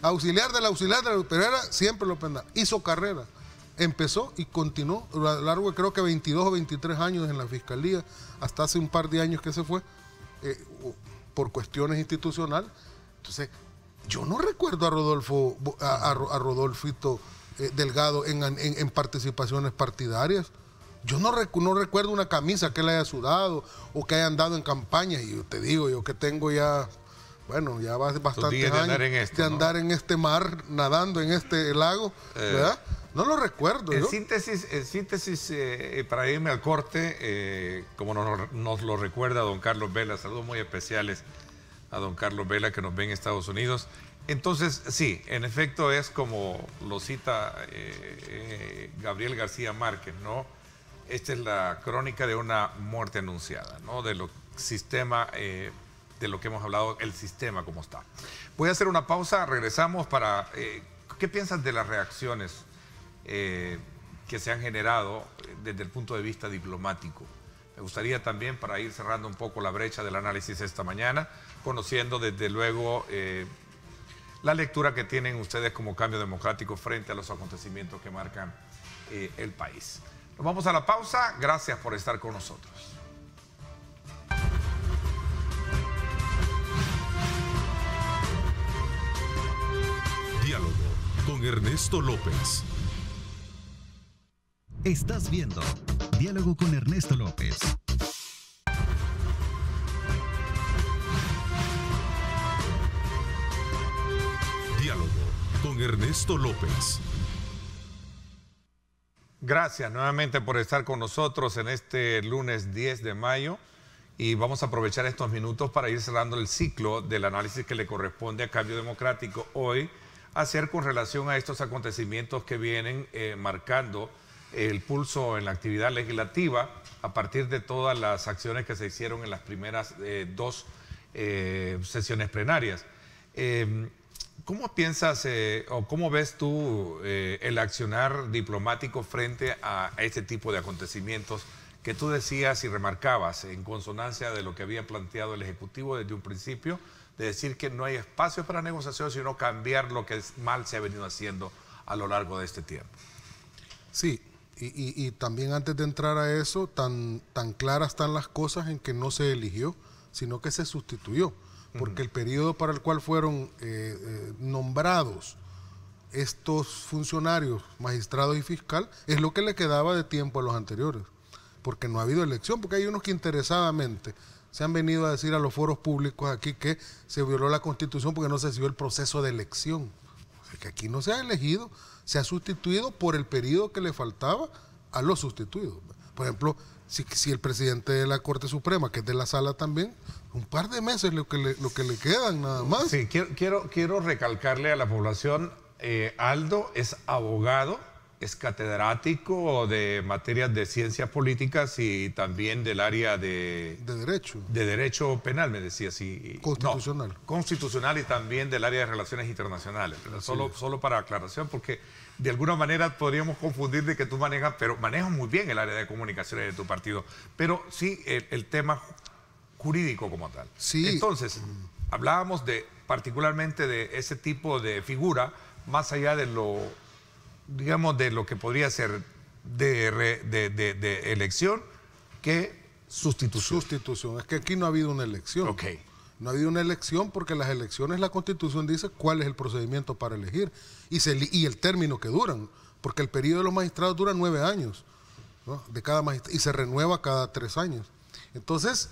[SPEAKER 6] auxiliar del auxiliar, pero era siempre lo penal. Hizo carrera. Empezó y continuó a lo largo de creo que 22 o 23 años en la Fiscalía, hasta hace un par de años que se fue, por cuestiones institucionales. Entonces, yo no recuerdo a Rodolfito Delgado en participaciones partidarias. Yo no recuerdo una camisa que él haya sudado o que haya andado en campaña. Y yo te digo, yo que tengo ya bastantes años de andar en este mar, nadando en este lago, ¿verdad? No lo recuerdo.
[SPEAKER 2] En síntesis, para irme al corte, como nos lo recuerda don Carlos Vela, saludos muy especiales a don Carlos Vela que nos ve en Estados Unidos. Entonces, sí, en efecto es como lo cita Gabriel García Márquez, ¿no? Esta es la crónica de una muerte anunciada, ¿no? De lo sistema, de lo que hemos hablado, el sistema como está. Voy a hacer una pausa, regresamos para... ¿qué piensas de las reacciones que se han generado desde el punto de vista diplomático? Me gustaría también, para ir cerrando un poco la brecha del análisis esta mañana, conociendo desde luego la lectura que tienen ustedes como Cambio Democrático frente a los acontecimientos que marcan el país. Nos vamos a la pausa. Gracias por estar con nosotros.
[SPEAKER 1] Diálogo con Ernesto López.
[SPEAKER 7] Estás viendo Diálogo con Ernesto López.
[SPEAKER 1] Diálogo con Ernesto López.
[SPEAKER 2] Gracias nuevamente por estar con nosotros en este lunes 10 de mayo y vamos a aprovechar estos minutos para ir cerrando el ciclo del análisis que le corresponde a Cambio Democrático hoy hacer con relación a estos acontecimientos que vienen marcando el pulso en la actividad legislativa a partir de todas las acciones que se hicieron en las primeras dos sesiones plenarias. ¿Cómo piensas o cómo ves tú el accionar diplomático frente a este tipo de acontecimientos que tú decías y remarcabas en consonancia de lo que había planteado el Ejecutivo desde un principio, de decir que no hay espacio para negociación, sino cambiar lo que mal se ha venido haciendo a lo largo de este tiempo?
[SPEAKER 6] Sí, y también antes de entrar a eso, tan claras están las cosas en que no se eligió, sino que se sustituyó. Porque el periodo para el cual fueron nombrados estos funcionarios, magistrados y fiscal, es lo que le quedaba de tiempo a los anteriores, porque no ha habido elección, porque hay unos que interesadamente se han venido a decir a los foros públicos aquí que se violó la Constitución porque no se siguió el proceso de elección. O sea, que aquí no se ha elegido, se ha sustituido por el periodo que le faltaba a los sustituidos. Por ejemplo, si el presidente de la Corte Suprema, que es de la sala también, un par de meses lo que le quedan nada más.
[SPEAKER 2] Sí, quiero recalcarle a la población, Aldo es abogado, es catedrático de materias de ciencias políticas y también del área de
[SPEAKER 6] derecho.
[SPEAKER 2] De derecho penal, me decía, sí.
[SPEAKER 6] Constitucional.
[SPEAKER 2] No, constitucional y también del área de relaciones internacionales. Solo para aclaración, porque de alguna manera podríamos confundir de que tú manejas, pero manejas muy bien el área de comunicaciones de tu partido, pero sí el tema jurídico como tal.
[SPEAKER 6] Sí.
[SPEAKER 2] Entonces, hablábamos particularmente de ese tipo de figura, más allá de lo, digamos, de lo que podría ser de elección que sustitución.
[SPEAKER 6] Sustitución. Es que aquí no ha habido una elección.
[SPEAKER 2] Ok.
[SPEAKER 6] No ha habido una elección porque las elecciones, la Constitución dice cuál es el procedimiento para elegir y el término que duran, porque el periodo de los magistrados dura 9 años, ¿no? De cada magistrado, y se renueva cada 3 años. Entonces,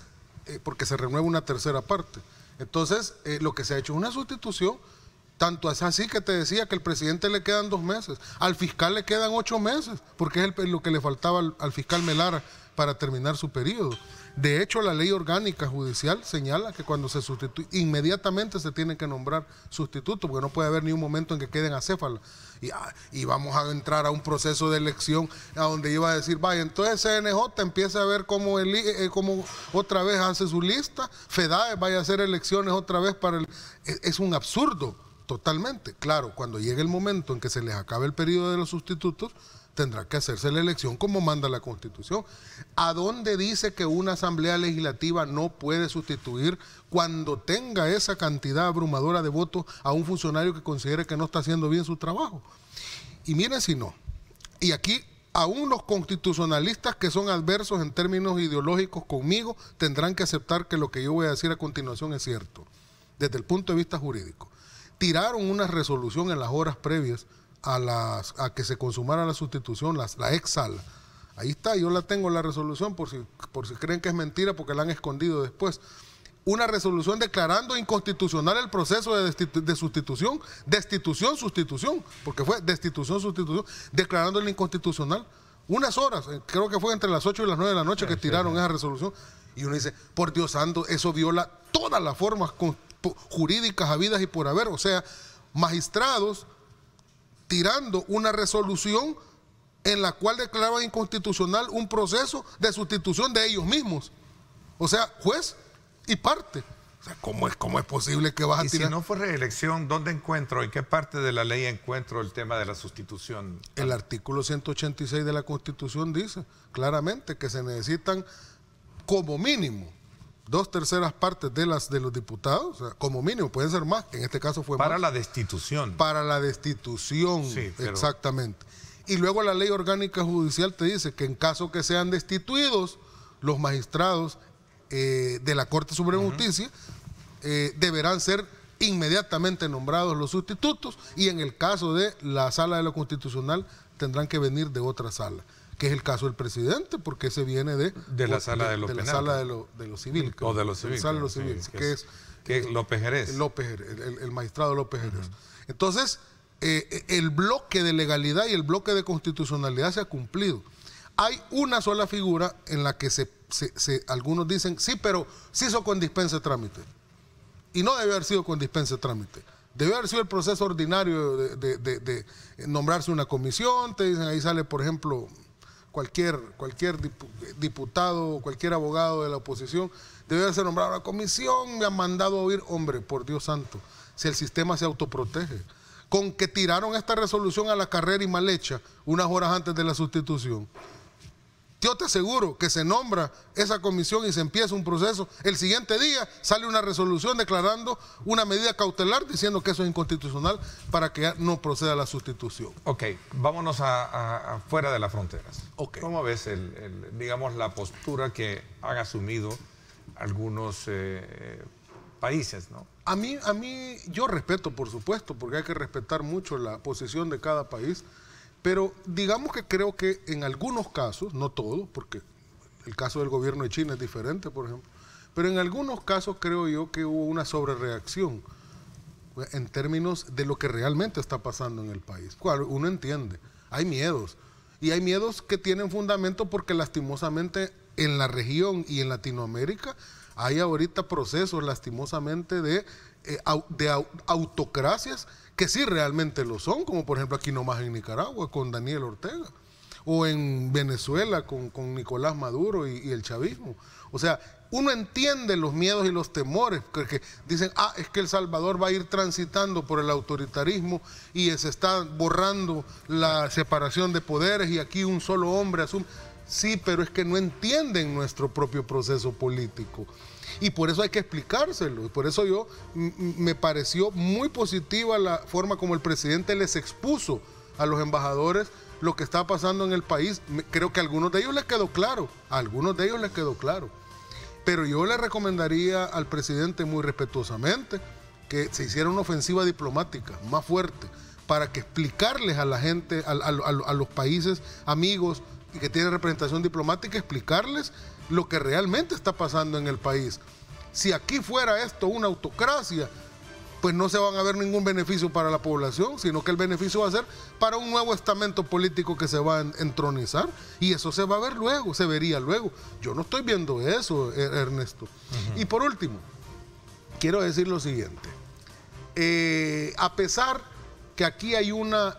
[SPEAKER 6] porque se renueva una tercera parte. Entonces, lo que se ha hecho es una sustitución. Tanto es así que te decía que al presidente le quedan 2 meses, al fiscal le quedan 8 meses, porque es lo que le faltaba al fiscal Melara para terminar su periodo. De hecho, la ley orgánica judicial señala que cuando se sustituye, inmediatamente se tienen que nombrar sustitutos, porque no puede haber ni un momento en que queden acéfalas. Y vamos a entrar a un proceso de elección a donde iba a decir, vaya, entonces CNJ empieza a ver cómo otra vez hace su lista, FEDAE vaya a hacer elecciones otra vez para es un absurdo. Totalmente. Claro, cuando llegue el momento en que se les acabe el periodo de los sustitutos, tendrá que hacerse la elección como manda la Constitución. ¿A dónde dice que una asamblea legislativa no puede sustituir cuando tenga esa cantidad abrumadora de votos a un funcionario que considere que no está haciendo bien su trabajo? Y miren si no. Y aquí, aún los constitucionalistas que son adversos en términos ideológicos conmigo, tendrán que aceptar que lo que yo voy a decir a continuación es cierto, desde el punto de vista jurídico. Tiraron una resolución en las horas previas a que se consumara la sustitución, la ex sala. Ahí está, yo la tengo la resolución por si creen que es mentira porque la han escondido después. Una resolución declarando inconstitucional el proceso de sustitución, sustitución, porque fue sustitución, declarándola inconstitucional. Unas horas, creo que fue entre las 8 y las 9 de la noche que tiraron esa resolución. Y uno dice, por Dios santo, eso viola todas las formas jurídicas habidas y por haber, o sea, magistrados tirando una resolución en la cual declaraban inconstitucional un proceso de sustitución de ellos mismos, o sea, juez y parte. O sea, ¿cómo es posible que vas a tirar?
[SPEAKER 2] Si no fue reelección, ¿dónde encuentro, en qué parte de la ley encuentro el tema de la sustitución?
[SPEAKER 6] El artículo 186 de la Constitución dice claramente que se necesitan como mínimo 2/3 partes de los diputados, o sea, como mínimo, pueden ser más, en este caso fue
[SPEAKER 2] para
[SPEAKER 6] más.
[SPEAKER 2] La destitución.
[SPEAKER 6] Para la destitución, sí, exactamente. Y luego la ley orgánica judicial te dice que en caso que sean destituidos los magistrados de la Corte Suprema de Justicia, deberán ser inmediatamente nombrados los sustitutos y en el caso de la Sala de lo Constitucional tendrán que venir de otra sala, que es el caso del presidente, porque ese viene de
[SPEAKER 2] la sala de lo penal.
[SPEAKER 6] De la sala de lo civil.
[SPEAKER 2] O de lo civil.
[SPEAKER 6] De la sala de lo civil,
[SPEAKER 2] sí,
[SPEAKER 6] que es
[SPEAKER 2] López Jerez.
[SPEAKER 6] El magistrado López Jerez. Entonces, el bloque de legalidad y el bloque de constitucionalidad se ha cumplido. Hay una sola figura en la que algunos dicen, sí, pero se hizo con dispensa de trámite. Y no debe haber sido con dispensa de trámite. Debe haber sido el proceso ordinario de nombrarse una comisión. Te dicen, ahí sale, por ejemplo, cualquier diputado, cualquier abogado de la oposición, debe haberse nombrado una comisión, me han mandado a oír. Hombre, por Dios santo, si el sistema se autoprotege. Con que tiraron esta resolución a la carrera y mal hecha unas horas antes de la sustitución, yo te aseguro que se nombra esa comisión y se empieza un proceso. El siguiente día sale una resolución declarando una medida cautelar diciendo que eso es inconstitucional para que no proceda la sustitución.
[SPEAKER 2] Ok, vámonos a fuera de las fronteras.
[SPEAKER 6] Okay.
[SPEAKER 2] ¿Cómo ves digamos, la postura que han asumido algunos países, ¿no?
[SPEAKER 6] A mí, yo respeto, por supuesto, porque hay que respetar mucho la posición de cada país. Pero digamos que creo que en algunos casos, no todos, porque el caso del gobierno de China es diferente, por ejemplo, pero en algunos casos creo yo que hubo una sobrereacción en términos de lo que realmente está pasando en el país. Claro, uno entiende, hay miedos, y hay miedos que tienen fundamento porque lastimosamente en la región y en Latinoamérica hay ahorita procesos lastimosamente de autocracias que sí realmente lo son, como por ejemplo aquí nomás en Nicaragua con Daniel Ortega, o en Venezuela con Nicolás Maduro y el chavismo. O sea, uno entiende los miedos y los temores, porque dicen, es que El Salvador va a ir transitando por el autoritarismo y se está borrando la separación de poderes y aquí un solo hombre asume. Sí, pero es que no entienden nuestro propio proceso político. Y por eso hay que explicárselo. Y por eso me pareció muy positiva la forma como el presidente les expuso a los embajadores lo que está pasando en el país. Creo que a algunos de ellos les quedó claro. Pero yo le recomendaría al presidente muy respetuosamente que se hiciera una ofensiva diplomática más fuerte para que explicarles a la gente, a los países amigos y que tienen representación diplomática, explicarles lo que realmente está pasando en el país. Si aquí fuera esto una autocracia, pues no se van a ver ningún beneficio para la población, sino que el beneficio va a ser para un nuevo estamento político que se va a entronizar, y eso se va a ver luego, se vería luego. Yo no estoy viendo eso, Ernesto. Y por último, quiero decir lo siguiente. A pesar que aquí hay una,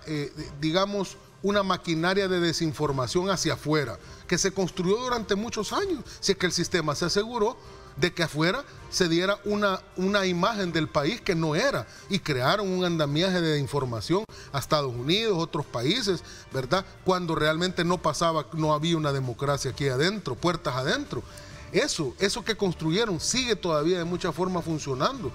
[SPEAKER 6] digamos, una maquinaria de desinformación hacia afuera, que se construyó durante muchos años, si es que el sistema se aseguró de que afuera se diera una imagen del país que no era, y crearon un andamiaje de información a Estados Unidos, otros países, ¿verdad? Cuando realmente no pasaba, no había una democracia aquí adentro, puertas adentro. Eso que construyeron sigue todavía de mucha forma funcionando.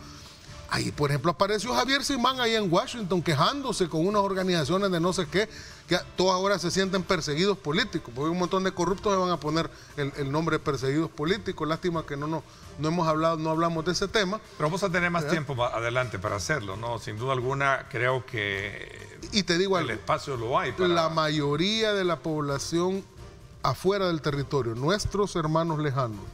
[SPEAKER 6] Ahí, por ejemplo, apareció Javier Simán ahí en Washington quejándose con unas organizaciones de no sé qué, que todos ahora se sienten perseguidos políticos, porque un montón de corruptos se van a poner el nombre de perseguidos políticos. Lástima que no hablamos de ese tema.
[SPEAKER 2] Pero vamos a tener más tiempo adelante para hacerlo, ¿no? Sin duda alguna, creo que
[SPEAKER 6] y te digo
[SPEAKER 2] el espacio lo hay.
[SPEAKER 6] La mayoría de la población afuera del territorio, nuestros hermanos lejanos,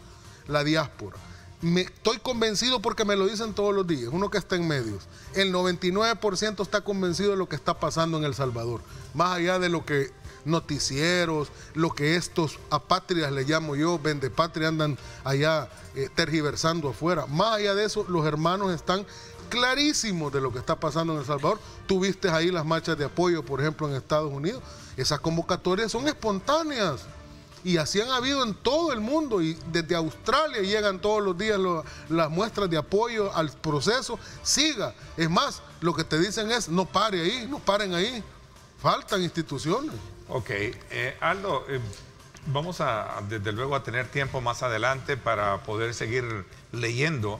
[SPEAKER 6] la diáspora, estoy convencido porque me lo dicen todos los días, uno que está en medios, el 99% está convencido de lo que está pasando en El Salvador, más allá de lo que noticieros, lo que estos apátridas le llamo yo, vendepatria, andan allá tergiversando afuera. Más allá de eso, los hermanos están clarísimos de lo que está pasando en El Salvador. Tuviste ahí las marchas de apoyo, por ejemplo, en Estados Unidos. Esas convocatorias son espontáneas. Y así han habido en todo el mundo, y desde Australia llegan todos los días las muestras de apoyo al proceso. Siga. Es más, lo que te dicen es, no pare ahí, no paren ahí. Faltan instituciones.
[SPEAKER 2] Ok. Aldo, vamos desde luego a tener tiempo más adelante para poder seguir leyendo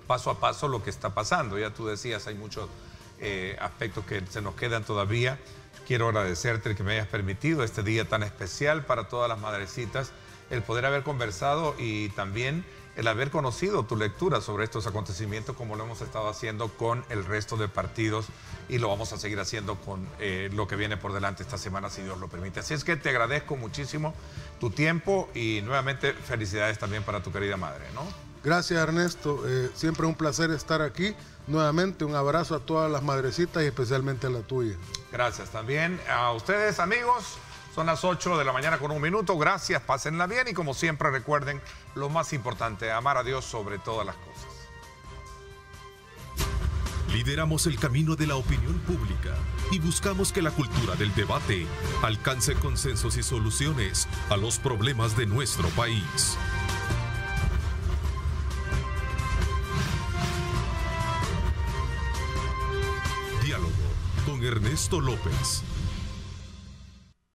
[SPEAKER 2] paso a paso lo que está pasando. Ya tú decías, hay muchos aspectos que se nos quedan todavía. Quiero agradecerte que me hayas permitido este día tan especial para todas las madrecitas, el poder haber conversado y también el haber conocido tu lectura sobre estos acontecimientos, como lo hemos estado haciendo con el resto de partidos, y lo vamos a seguir haciendo con lo que viene por delante esta semana, si Dios lo permite. Así es que te agradezco muchísimo tu tiempo y nuevamente felicidades también para tu querida madre, ¿no?
[SPEAKER 6] Gracias, Ernesto. Siempre es un placer estar aquí. Nuevamente, un abrazo a todas las madrecitas y especialmente a la tuya.
[SPEAKER 2] Gracias también a ustedes, amigos. Son las 8 de la mañana con 1 minuto. Gracias, pásenla bien y como siempre recuerden lo más importante, amar a Dios sobre todas las cosas.
[SPEAKER 1] Lideramos el camino de la opinión pública y buscamos que la cultura del debate alcance consensos y soluciones a los problemas de nuestro país. Diálogo con Ernesto López.